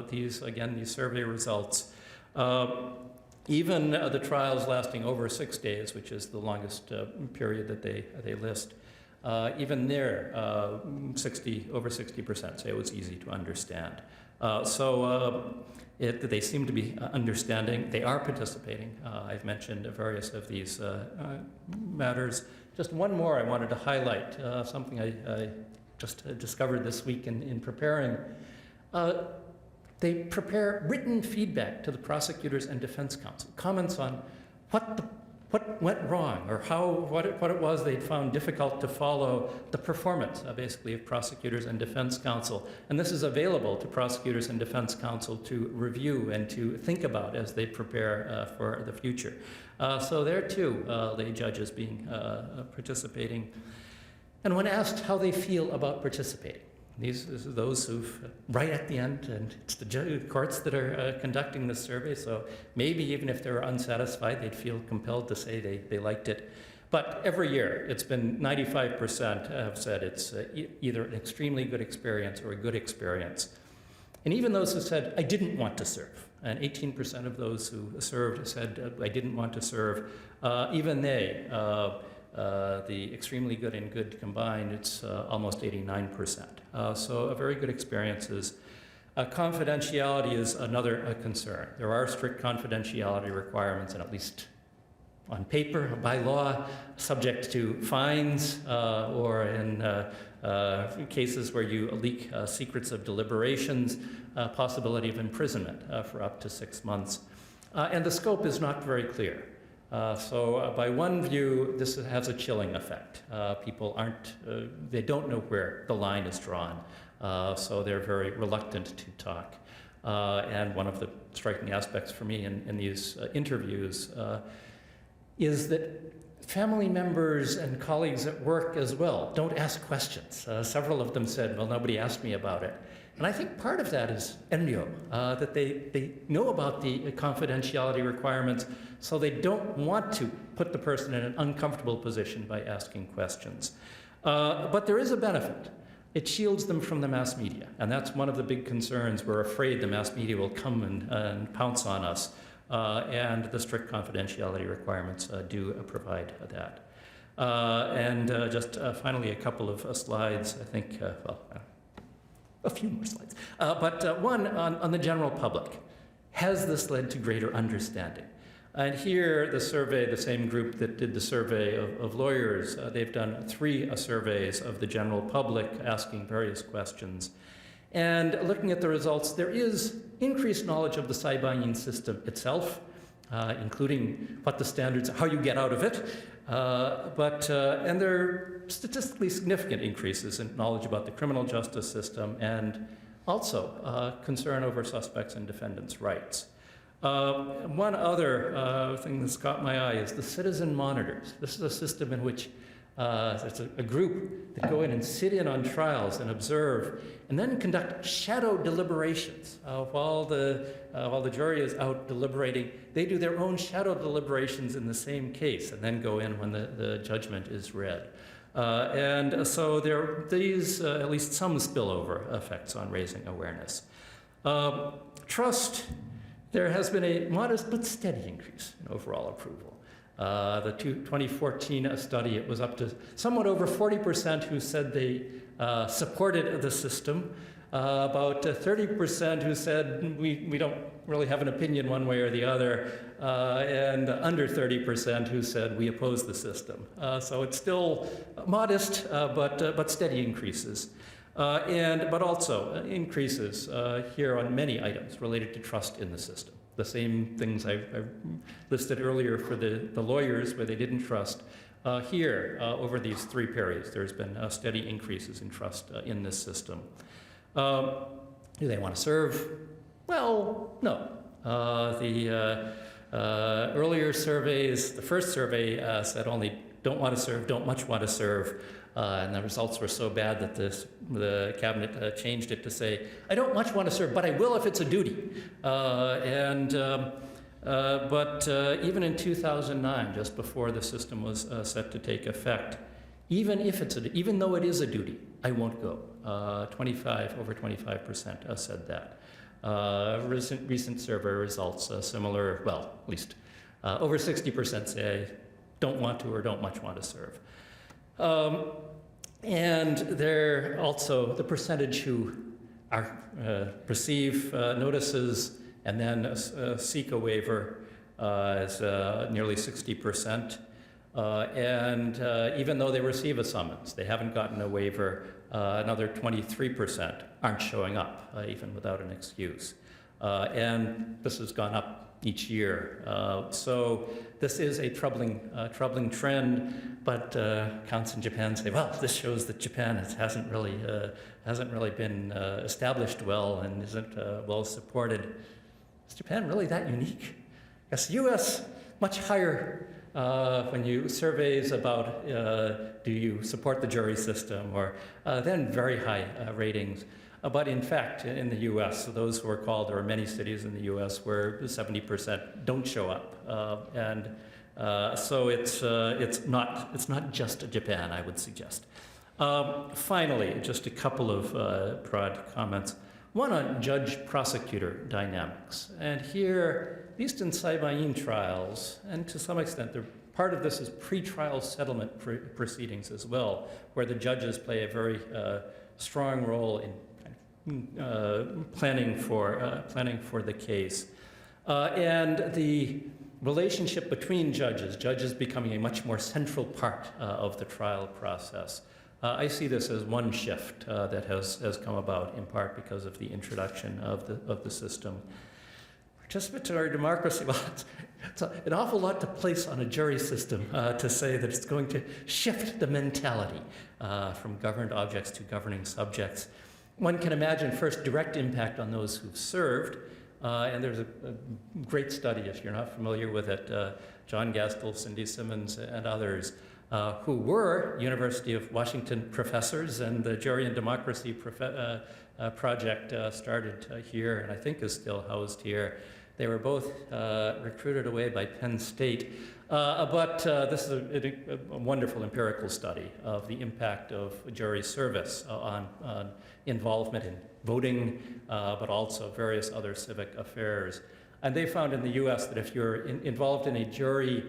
These survey results. Even the trials lasting over 6 days, which is the longest period that they list, even there, over 60% say it was easy to understand. They seem to be understanding. They are participating. I've mentioned various of these matters. Just one more I wanted to highlight, something I just discovered this week in preparing. They prepare written feedback to the prosecutors and defense counsel, comments on what went wrong, or what it was they'd found difficult to follow, the performance, basically, of prosecutors and defense counsel. And this is available to prosecutors and defense counsel to review and to think about as they prepare for the future. So there, too, lay judges participating. And when asked how they feel about participating, these are those who've, right at the end, and it's the courts that are conducting this survey, so maybe even if they were unsatisfied, they'd feel compelled to say they liked it. But every year, it's been 95% have said it's either an extremely good experience or a good experience. And even those who said, I didn't want to serve, and 18% of those who served said, I didn't want to serve, even they, the extremely good and good combined, it's almost 89%. So a very good experiences. Confidentiality is another concern. There are strict confidentiality requirements, and at least on paper, by law, subject to fines, or in cases where you leak secrets of deliberations, possibility of imprisonment for up to 6 months. And the scope is not very clear. So by one view, this has a chilling effect. People they don't know where the line is drawn, so they're very reluctant to talk. And one of the striking aspects for me in these interviews is that family members and colleagues at work as well don't ask questions. Several of them said, well, nobody asked me about it. And I think part of that is embryo, that they know about the confidentiality requirements, so they don't want to put the person in an uncomfortable position by asking questions. But there is a benefit. It shields them from the mass media, and that's one of the big concerns. We're afraid the mass media will come and pounce on us, and the strict confidentiality requirements do provide that. Just finally, a couple of slides, I think, a few more slides. But one on the general public. Has this led to greater understanding? And here, the survey, the same group that did the survey of lawyers, they've done 3 surveys of the general public, asking various questions. And looking at the results, there is increased knowledge of the Saibaiyin system itself, including what the standards, how you get out of it. And there are statistically significant increases in knowledge about the criminal justice system, and also concern over suspects and defendants' rights. One other thing that's caught my eye is the citizen monitors. This is a system in which it's a group that go in and sit in on trials and observe, and then conduct shadow deliberations. While the jury is out deliberating, they do their own shadow deliberations in the same case, and then go in when the judgment is read. And so there are these, at least some spillover effects on raising awareness. Trust, there has been a modest but steady increase in overall approval. The 2014 study, it was up to somewhat over 40% who said they supported the system, about 30% who said we don't really have an opinion one way or the other, and under 30% who said we oppose the system. So it's still modest, but steady increases. But also increases here on many items related to trust in the system. The same things I've listed earlier for the lawyers where they didn't trust. Here, over these 3 periods, there's been steady increases in trust in this system. Do they want to serve? Well, no. The earlier surveys, the first survey said only don't want to serve, don't much want to serve. And the results were so bad that the cabinet changed it to say, I don't much want to serve, but I will if it's a duty. But even in 2009, just before the system was set to take effect, even though it is a duty, I won't go. Over 25% said that. Recent survey results similar, well, at least over 60% say I don't want to or don't much want to serve. And there also the percentage who are, receive notices and then seek a waiver is nearly 60%. And even though they receive a summons, they haven't gotten a waiver, another 23% aren't showing up, even without an excuse. And this has gone up each year. So this is a troubling trend, but counts in Japan say, well, this shows that Japan hasn't really been established well and isn't well supported. Is Japan really that unique? Yes, the U.S. much higher when you surveys about do you support the jury system, or then very high ratings. But in fact, in the U.S., those who are called, there are many cities in the U.S. where 70% don't show up, so it's not just Japan, I would suggest. Finally, just a couple of broad comments. One on judge-prosecutor dynamics, and here, at least in Saibain trials, and to some extent, part of this is pretrial settlement proceedings as well, where the judges play a very strong role in planning for the case, and the relationship between judges becoming a much more central part of the trial process. I see this as one shift that has come about in part because of the introduction of the system. Participatory democracy, well, it's an awful lot to place on a jury system to say that it's going to shift the mentality from governed objects to governing subjects. One can imagine first direct impact on those who've served, and there's a great study, if you're not familiar with it, John Gastel, Cindy Simmons, and others, who were University of Washington professors, and the Jury and Democracy project started here, and I think is still housed here. They were both recruited away by Penn State, but this is a wonderful empirical study of the impact of jury service on involvement in voting, but also various other civic affairs. And they found in the US that if you're involved in a jury,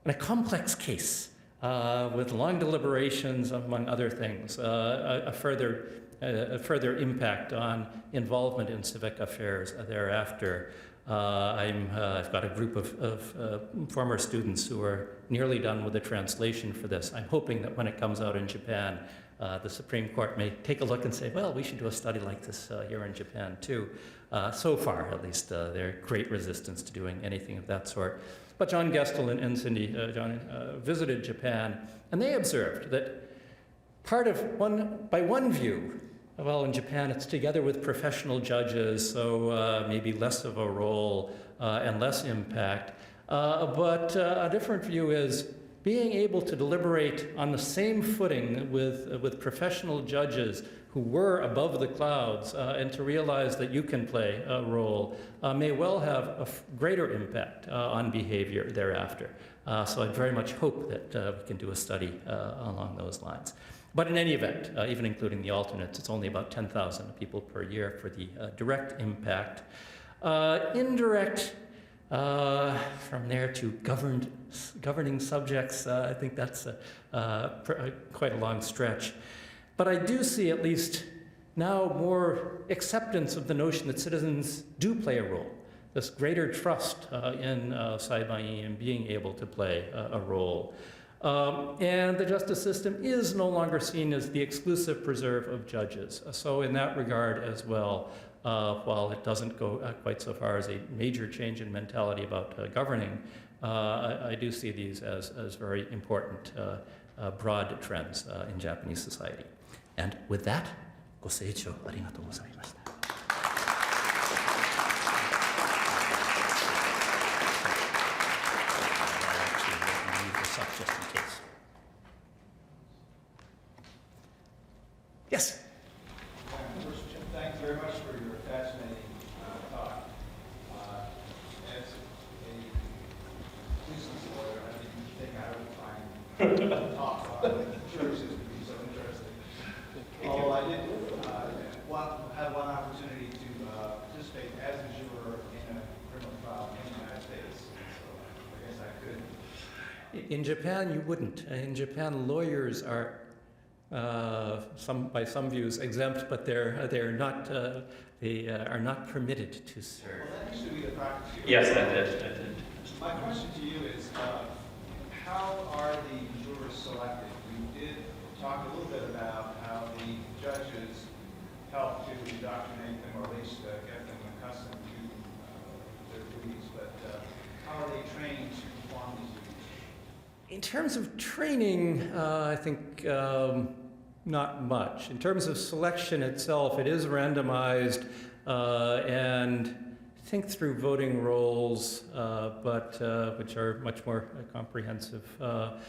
in a complex case with long deliberations, among other things, a further impact on involvement in civic affairs thereafter. I've got a group of former students who are nearly done with the translation for this. I'm hoping that when it comes out in Japan, the Supreme Court may take a look and say, well, we should do a study like this here in Japan too. So far, at least, there's great resistance to doing anything of that sort. But John Gestel and Cindy visited Japan, and they observed that by one view, well, in Japan, it's together with professional judges, so maybe less of a role and less impact. But a different view is being able to deliberate on the same footing with professional judges who were above the clouds, and to realize that you can play a role may well have a greater impact on behavior thereafter. So I very much hope that we can do a study along those lines. But in any event, even including the alternates, it's only about 10,000 people per year for the direct impact. Indirect, from there to governing subjects, I think that's quite a long stretch. But I do see at least now more acceptance of the notion that citizens do play a role, this greater trust in Saibai and being able to play a role. And the justice system is no longer seen as the exclusive preserve of judges. So in that regard as well, while it doesn't go quite so far as a major change in mentality about governing, I do see these as very important broad trends in Japanese society. And with that, ご清聴ありがとうございました。Subject talk about it. Jury system would be so interesting. Although I did have one opportunity to participate as a juror in a criminal trial in the United States, so I guess I could. In Japan, you wouldn't. In Japan, lawyers are, by some views, exempt, but they're not. They are not permitted to serve. Well, that used to be the practice here. Yes, that did. My question to you is, how are the jurors selected? You did talk a little bit about how the judges help to indoctrinate them, or at least get them accustomed to their duties, but how are they trained to perform these duties? In terms of training, I think not much. In terms of selection itself, it is randomized and I think through voting rolls, but which are much more comprehensive. But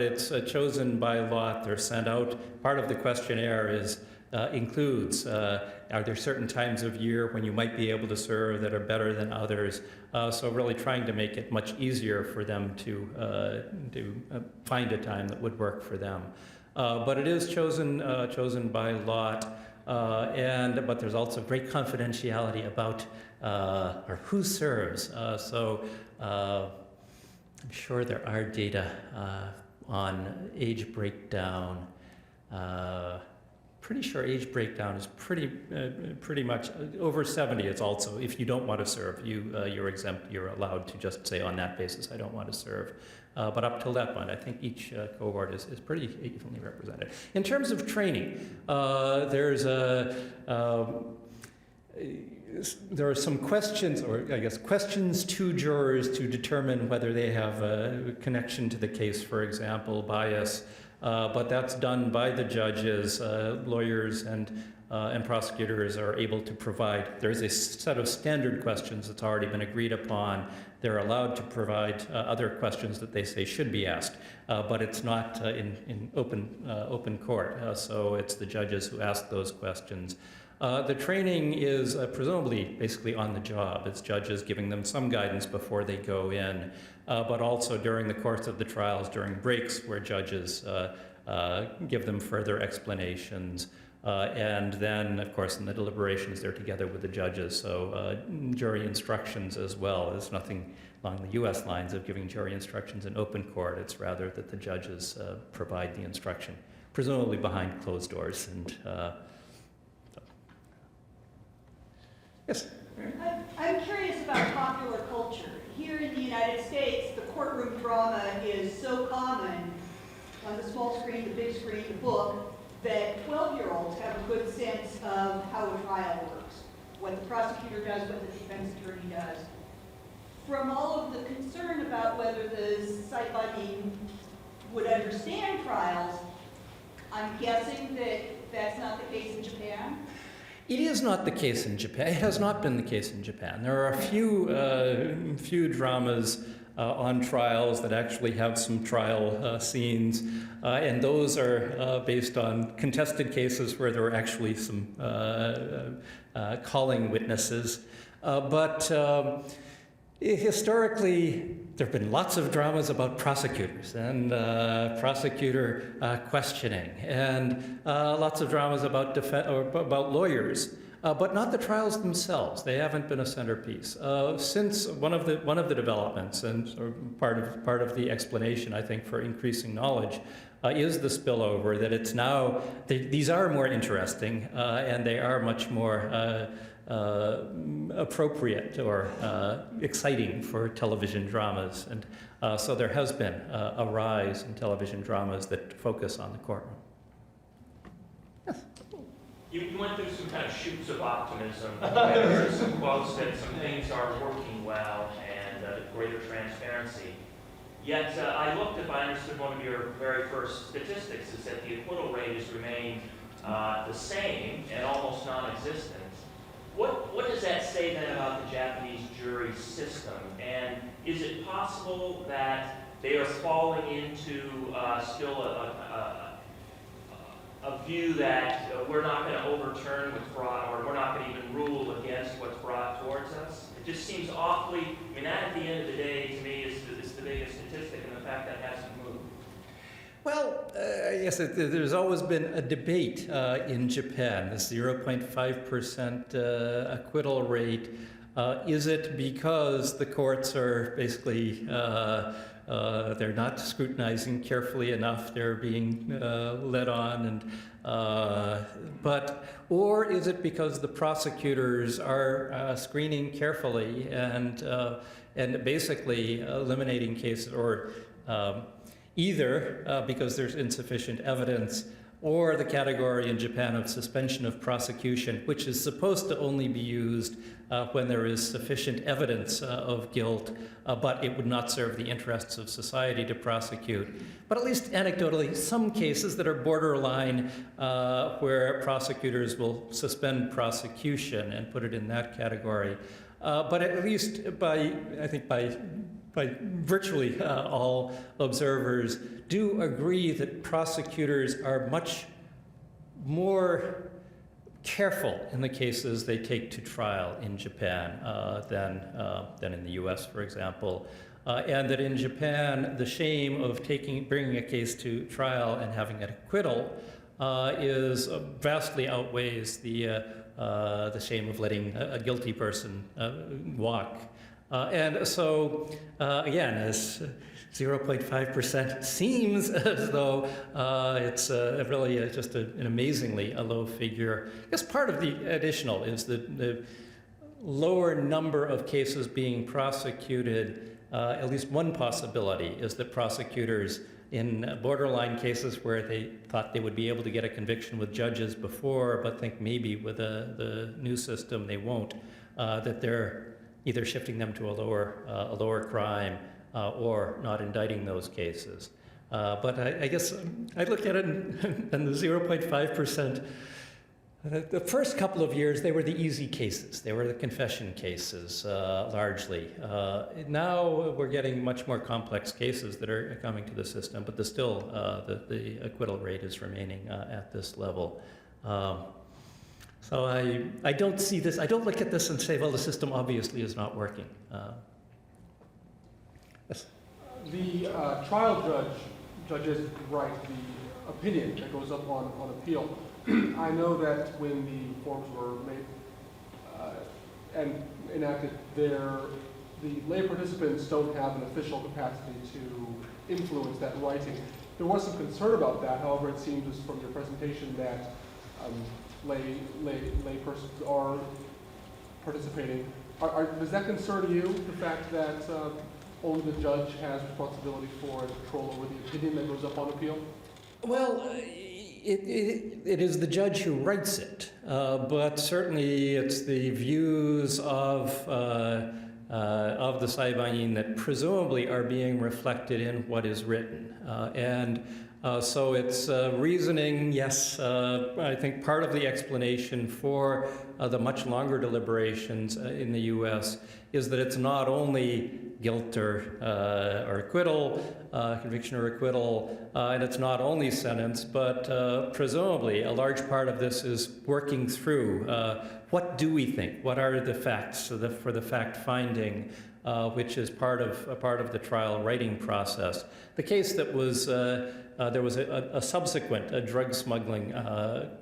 it's chosen by lot. They're sent out. Part of the questionnaire includes are there certain times of year when you might be able to serve that are better than others? So really trying to make it much easier for them to find a time that would work for them. But it is chosen by lot, but there's also great confidentiality about or who serves. I'm sure there are data on age breakdown. Pretty sure age breakdown is pretty much over 70. It's also, if you don't want to serve, you're exempt. You're allowed to just say on that basis, I don't want to serve. But up till that point, I think each cohort is pretty evenly represented. In terms of training, there are some questions, or I guess questions to jurors to determine whether they have a connection to the case, for example, bias. But that's done by the judges. Lawyers and prosecutors are able to provide. There's a set of standard questions that's already been agreed upon. They're allowed to provide other questions that they say should be asked, but it's not in open court. So it's the judges who ask those questions. The training is presumably basically on the job. It's judges giving them some guidance before they go in, but also during the course of the trials, during breaks where judges give them further explanations. And then, of course, in the deliberations, they're together with the judges. So jury instructions as well. There's nothing along the U.S. lines of giving jury instructions in open court. It's rather that the judges provide the instruction, presumably behind closed doors. And yes? I'm curious about popular culture. Here in the United States, the courtroom drama is so common on the small screen, the big screen, the book, that 12-year-olds have a good sense of how a trial works, what the prosecutor does, what the defense attorney does. From all of the concern about whether the sight-lining would understand trials, I'm guessing that that's not the case in Japan. It is not the case in Japan. It has not been the case in Japan. There are a few dramas on trials that actually have some trial scenes, and those are based on contested cases where there were actually some calling witnesses. But historically, there have been lots of dramas about prosecutors and prosecutor questioning, and lots of dramas about lawyers. But not the trials themselves. They haven't been a centerpiece. Since one of the developments, and sort of part of the explanation, I think, for increasing knowledge, is the spillover that it's now these are more interesting and they are much more appropriate or exciting for television dramas, and so there has been a rise in television dramas that focus on the courtroom. You went through some kind of shoots of optimism. You heard some quotes that some things are working well and greater transparency. Yet I looked, if I understood one of your very first statistics, is that the acquittal rate has remained the same and almost non-existent. What does that say then about the Japanese jury system? And is it possible that they are falling into still a view that we're not going to overturn what's brought, or we're not going to even rule against what's brought towards us? It just seems awfully, I mean, that at the end of the day, to me, is the biggest statistic, and the fact that it hasn't guess there's always been a debate in Japan, this 0.5% acquittal rate. Is it because the courts are basically, they're not scrutinizing carefully enough, they're being led on, or is it because the prosecutors are screening carefully and basically eliminating cases, or either because there's insufficient evidence, or the category in Japan of suspension of prosecution, which is supposed to only be used when there is sufficient evidence of guilt, but it would not serve the interests of society to prosecute. But at least anecdotally, some cases that are borderline where prosecutors will suspend prosecution and put it in that category. But at least by virtually all observers do agree that prosecutors are much more careful in the cases they take to trial in Japan than in the US, for example. And that in Japan, the shame of bringing a case to trial and having an acquittal is vastly outweighs the shame of letting a guilty person walk. And so, again, as 0.5% seems as though it's really just an amazingly low figure. I guess part of the additional is the lower number of cases being prosecuted. At least one possibility is that prosecutors in borderline cases where they thought they would be able to get a conviction with judges before, but think maybe with the new system they won't, that they're either shifting them to a lower crime or not indicting those cases. But I guess I look at it and the 0.5%, the first couple of years, they were the easy cases. They were the confession cases, largely. Now we're getting much more complex cases that are coming to the system, but still the acquittal rate is remaining at this level. So I don't see this, I don't look at this and say, well, the system obviously is not working. Yes. The trial judges write the opinion that goes up on appeal. I know that when the forms were made and enacted, the lay participants don't have an official capacity to influence that writing. There was some concern about that. However, it seems from your presentation that lay persons are participating. Does that concern you, the fact that only the judge has responsibility for and control over the opinion that goes up on appeal? Well, it is the judge who writes it, but certainly it's the views of the Saibain that presumably are being reflected in what is written. So it's reasoning, yes, I think part of the explanation for the much longer deliberations in the US is that it's not only guilt or acquittal, conviction or acquittal, and it's not only sentence, but presumably a large part of this is working through what do we think, what are the facts for the fact finding, which is part of the trial writing process. The case that was there was a subsequent drug smuggling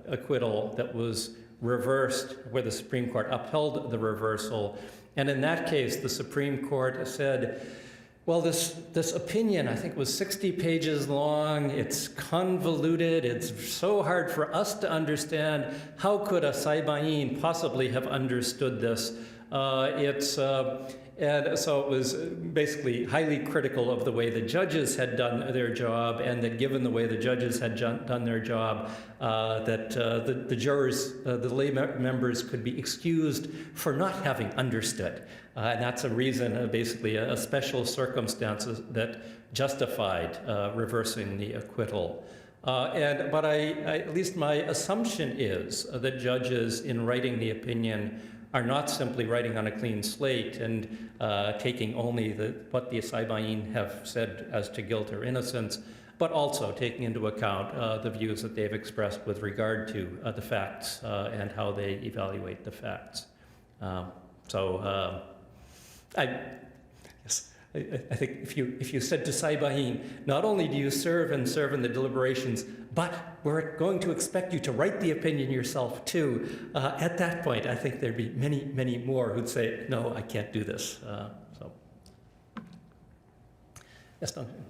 acquittal that was reversed, where the Supreme Court upheld the reversal. And in that case, the Supreme Court said, well, this opinion, I think, was 60 pages long. It's convoluted. It's so hard for us to understand. How could a Saibain possibly have understood this? And so it was basically highly critical of the way the judges had done their job, and that given the way the judges had done their job, that the jurors, the lay members could be excused for not having understood. And that's a reason, basically a special circumstances that justified reversing the acquittal. But at least my assumption is that judges in writing the opinion are not simply writing on a clean slate and taking only what the Saibain have said as to guilt or innocence, but also taking into account the views that they've expressed with regard to the facts and how they evaluate the facts. I think if you said to Saibahin, not only do you serve in the deliberations, but we're going to expect you to write the opinion yourself too. At that point, I think there'd be many more who'd say, no, I can't do this. Yes, Duncan.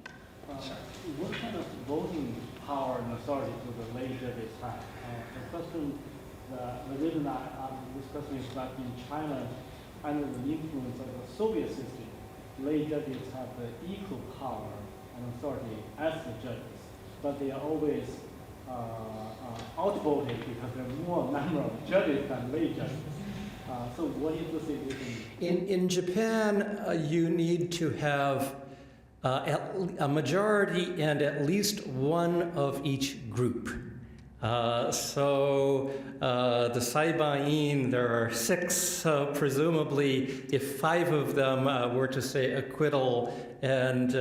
What kind of voting power and authority do the lay judges have? The reason this question is that in China, under the influence of the Soviet system, lay judges have the equal power and authority as the judges, but they are always outvoted because there are more number of judges than lay judges. So what is the situation? In Japan, you need to have a majority and at least one of each group. So the Saibain, there are 6, presumably if 5 of them were to say acquittal, and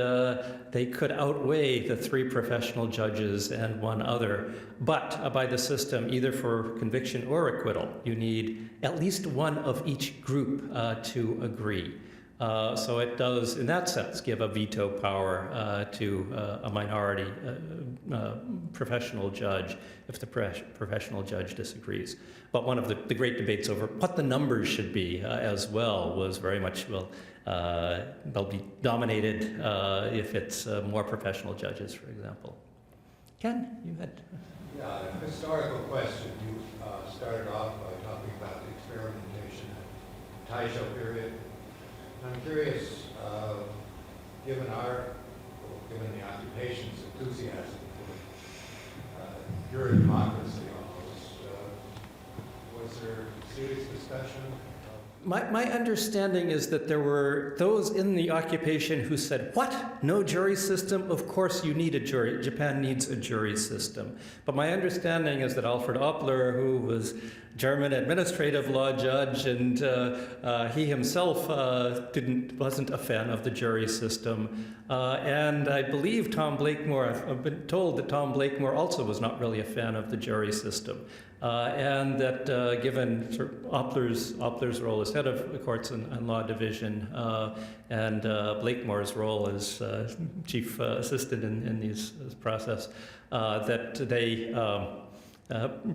they could outweigh the 3 professional judges and 1 other. But by the system, either for conviction or acquittal, you need at least 1 of each group to agree. So it does, in that sense, give a veto power to a minority professional judge if the professional judge disagrees. But one of the great debates over what the numbers should be as well was very much, they'll be dominated if it's more professional judges, for example. Ken, you had... Yeah, a historical question. You started off by talking about the experimentation in the Taisho period. I'm curious, given the occupation's enthusiasm for pure democracy almost, was there serious discussion? My understanding is that there were those in the occupation who said, what? No jury system? Of course you need a jury. Japan needs a jury system. But my understanding is that Alfred Oppler, who was German administrative law judge, and he himself wasn't a fan of the jury system. And I believe Tom Blakemore, I've been told that Tom Blakemore also was not really a fan of the jury system. And that given sort of Oppler's role as head of the courts and law division, and Blakemore's role as chief assistant in this process, that they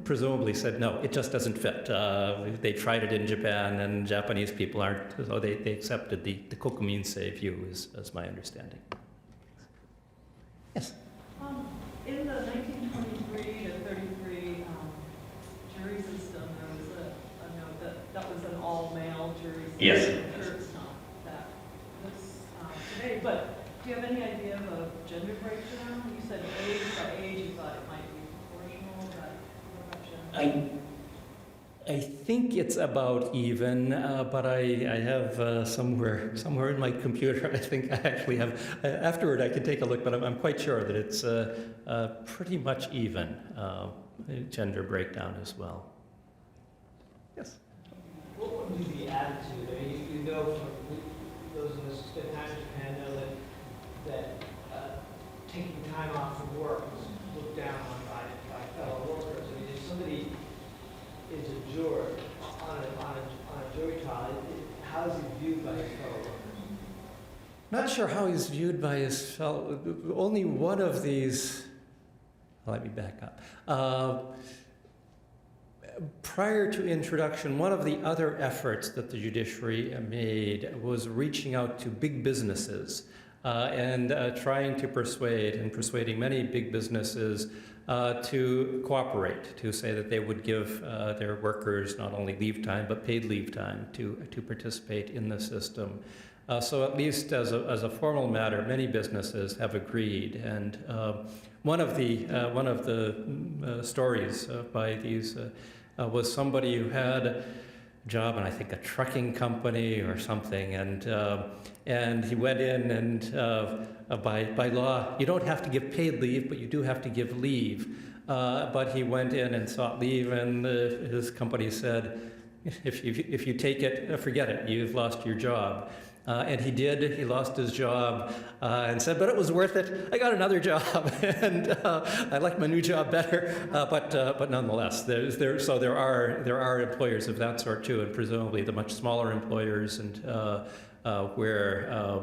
presumably said, no, it just doesn't fit. They tried it in Japan, and Japanese people aren't, so they accepted the kokuminsei view, is my understanding. Yes? In the 1923 to 33 jury system, there was a note that was an all-male jury system. Yes. I'm sure it's not that today, but do you have any idea of a gender breakdown? You said age by age, you thought it might be proportional, but what about gender? I think it's about even, but I have somewhere in my computer, I think I actually have, afterward I can take a look, but I'm quite sure that it's pretty much even, gender breakdown as well. Yes? What would be the attitude? I mean, you know, from those of us who spend time in Japan know that taking time off from work is looked down on by fellow workers. I mean, if somebody is a juror on a jury trial, how is he viewed by his fellow workers? Not sure how he's viewed by his fellow. Only one of these. Let me back up. Prior to introduction, one of the other efforts that the judiciary made was reaching out to big businesses and trying to persuading many big businesses to cooperate, to say that they would give their workers not only leave time, but paid leave time to participate in the system. So at least as a formal matter, many businesses have agreed. And one of the stories by these was somebody who had a job in, I think, a trucking company or something, and he went in and by law, you don't have to give paid leave, but you do have to give leave. But he went in and sought leave, and his company said, if you take it, forget it, you've lost your job. And he did. He lost his job and said, but it was worth it. I got another job, and I like my new job better. But nonetheless, there are employers of that sort too, and presumably the much smaller employers and where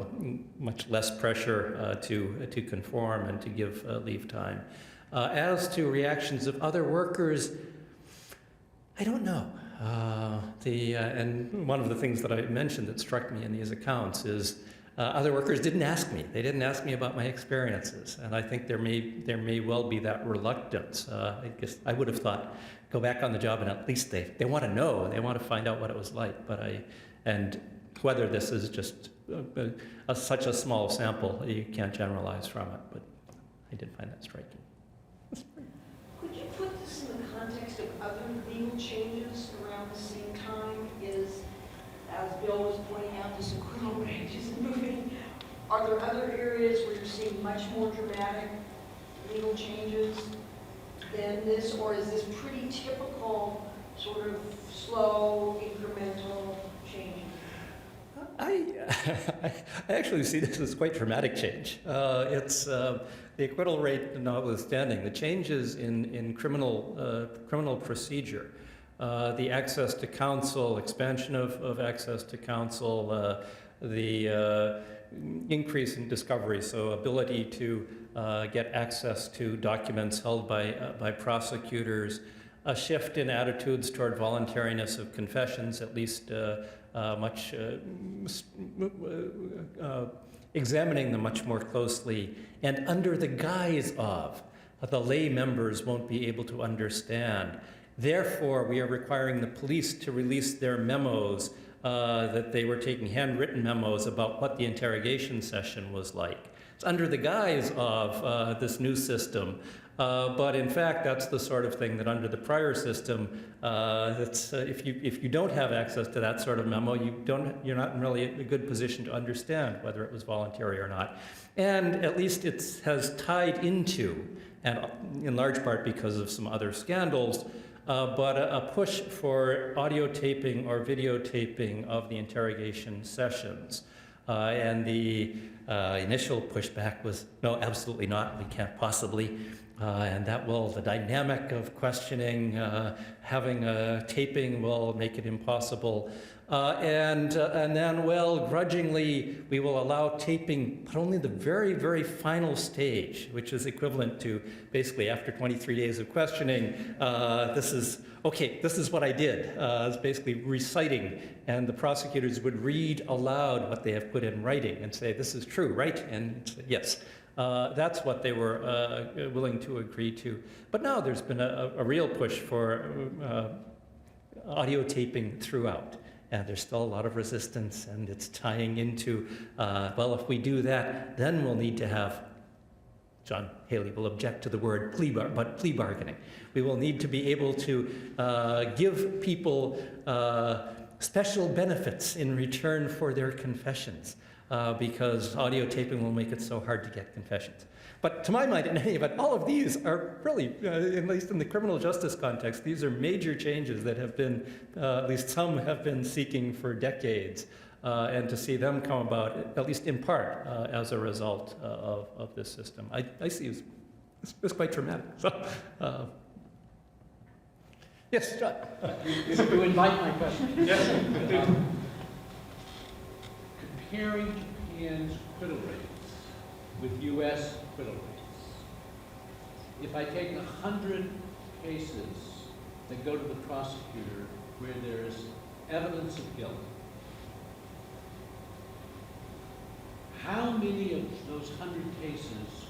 much less pressure to conform and to give leave time. As to reactions of other workers, I don't know. And one of the things that I mentioned that struck me in these accounts is other workers didn't ask me. They didn't ask me about my experiences, and I think there may well be that reluctance. I guess I would have thought, go back on the job, and at least they want to know, they want to find out what it was like. And whether this is just such a small sample, you can't generalize from it. But I did find that striking. Could you put this in the context of other legal changes around the same time? As Bill was pointing out, this acquittal rate is moving. Are there other areas where you're seeing much more dramatic legal changes than this, or is this pretty typical, sort of slow, incremental change? I actually see this as quite dramatic change. It's the acquittal rate notwithstanding, the changes in criminal procedure, the access to counsel, expansion of access to counsel, the increase in discovery, so ability to get access to documents held by prosecutors, a shift in attitudes toward voluntariness of confessions, at least examining them much more closely, and under the guise of the lay members won't be able to understand. Therefore, we are requiring the police to release their memos, that they were taking handwritten memos about what the interrogation session was like. It's under the guise of this new system. But in fact, that's the sort of thing that under the prior system, if you don't have access to that sort of memo, you're not really in a good position to understand whether it was voluntary or not. And at least it has tied into, and in large part because of some other scandals, but a push for audio taping or videotaping of the interrogation sessions. And the initial pushback was, no, absolutely not, we can't possibly. And that will, the dynamic of questioning, having a taping will make it impossible. And then, well, grudgingly, we will allow taping, but only the very, very final stage, which is equivalent to basically after 23 days of questioning, this is what I did. It's basically reciting, and the prosecutors would read aloud what they have put in writing and say, this is true, right? And say, yes. That's what they were willing to agree to. But now there's been a real push for audio taping throughout. And there's still a lot of resistance, and it's tying into, well, if we do that, then we'll need to have, John Haley will object to the word plea bargaining. We will need to be able to give people special benefits in return for their confessions. Because audio taping will make it so hard to get confessions. But to my mind, in any event, all of these are really, at least in the criminal justice context, these are major changes that have been, at least some have been seeking for decades. And to see them come about, at least in part, as a result of this system, I see it's quite dramatic. So, yes, John. You invite my question. Yes. Comparing Japan's acquittal rates with U.S. acquittal rates, if I take 100 cases that go to the prosecutor where there's evidence of guilt, how many of those 100 cases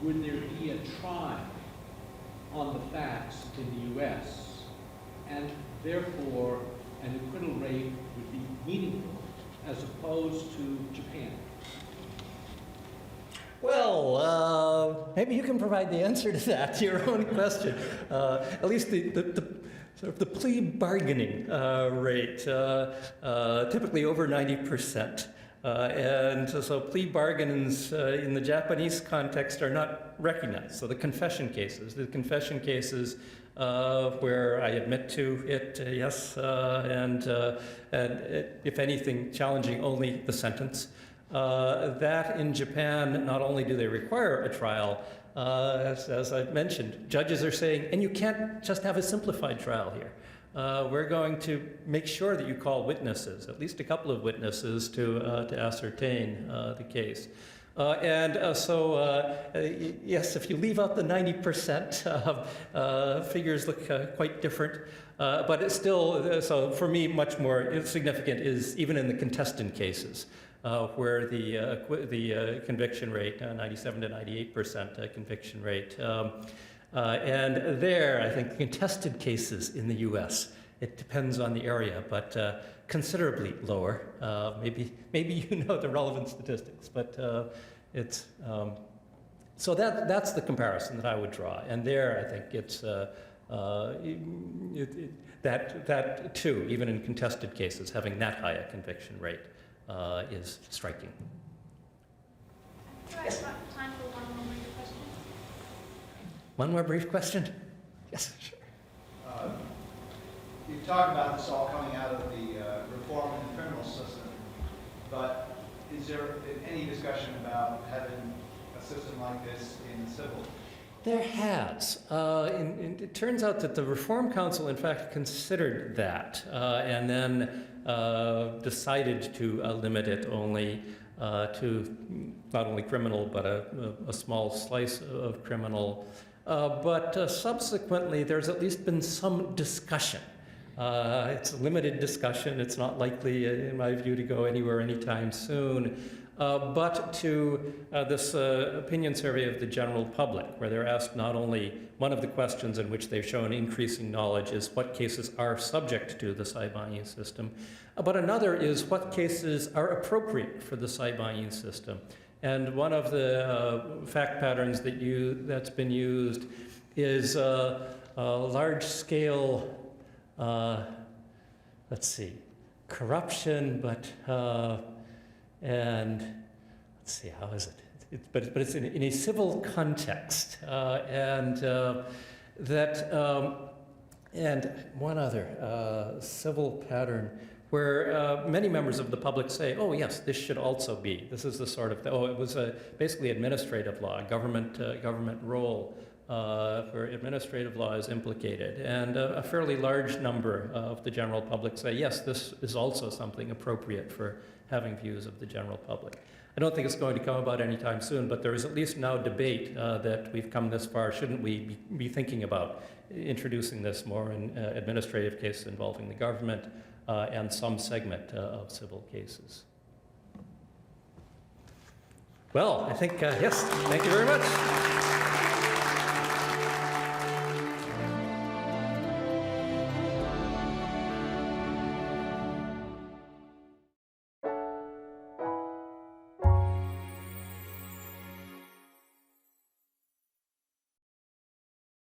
would there be a trial on the facts in the U.S., and therefore an acquittal rate would be meaningful as opposed to Japan? Well, maybe you can provide the answer to that, to your own question. At least the sort of the plea bargaining rate, typically over 90%. And so plea bargains in the Japanese context are not recognized. So the confession cases where I admit to it, yes, and if anything, challenging only the sentence. That in Japan, not only do they require a trial, as I've mentioned, judges are saying, and you can't just have a simplified trial here. we're going to make sure that you call witnesses, at least a couple of witnesses, to ascertain the case. Yes, if you leave out the 90%, figures look quite different. But it's still, so for me, much more significant is even in the contested cases, where the conviction rate, 97 to 98% conviction rate. And there, I think, contested cases in the U.S., it depends on the area, but considerably lower. Maybe you know the relevant statistics, but it's so that's the comparison that I would draw. And there, I think it's that too, even in contested cases, having that high a conviction rate is striking. Do I have time for one more brief question? One more brief question? Yes, sure. You talk about this all coming out of the reform in the criminal system, but is there any discussion about having a system like this in civil? There has. It turns out that the Reform Council, in fact, considered that and then decided to limit it only to not only criminal, but a small slice of criminal. But subsequently, there's at least been some discussion. It's a limited discussion. It's not likely, in my view, to go anywhere anytime soon. But to this opinion survey of the general public, where they're asked not only one of the questions in which they've shown increasing knowledge is what cases are subject to the Saibani system, but another is what cases are appropriate for the Saibani system. And one of the fact patterns that's been used is large-scale, corruption, but and let's see, how is it? But it's in a civil context, and one other civil pattern where many members of the public say, oh yes, this should also be. This is the sort of, it was basically administrative law, government role where administrative law is implicated. And a fairly large number of the general public say, yes, this is also something appropriate for having views of the general public. I don't think it's going to come about anytime soon, but there is at least now debate that we've come this far. Shouldn't we be thinking about introducing this more in administrative cases involving the government and some segment of civil cases? Well, I think, yes, thank you very much.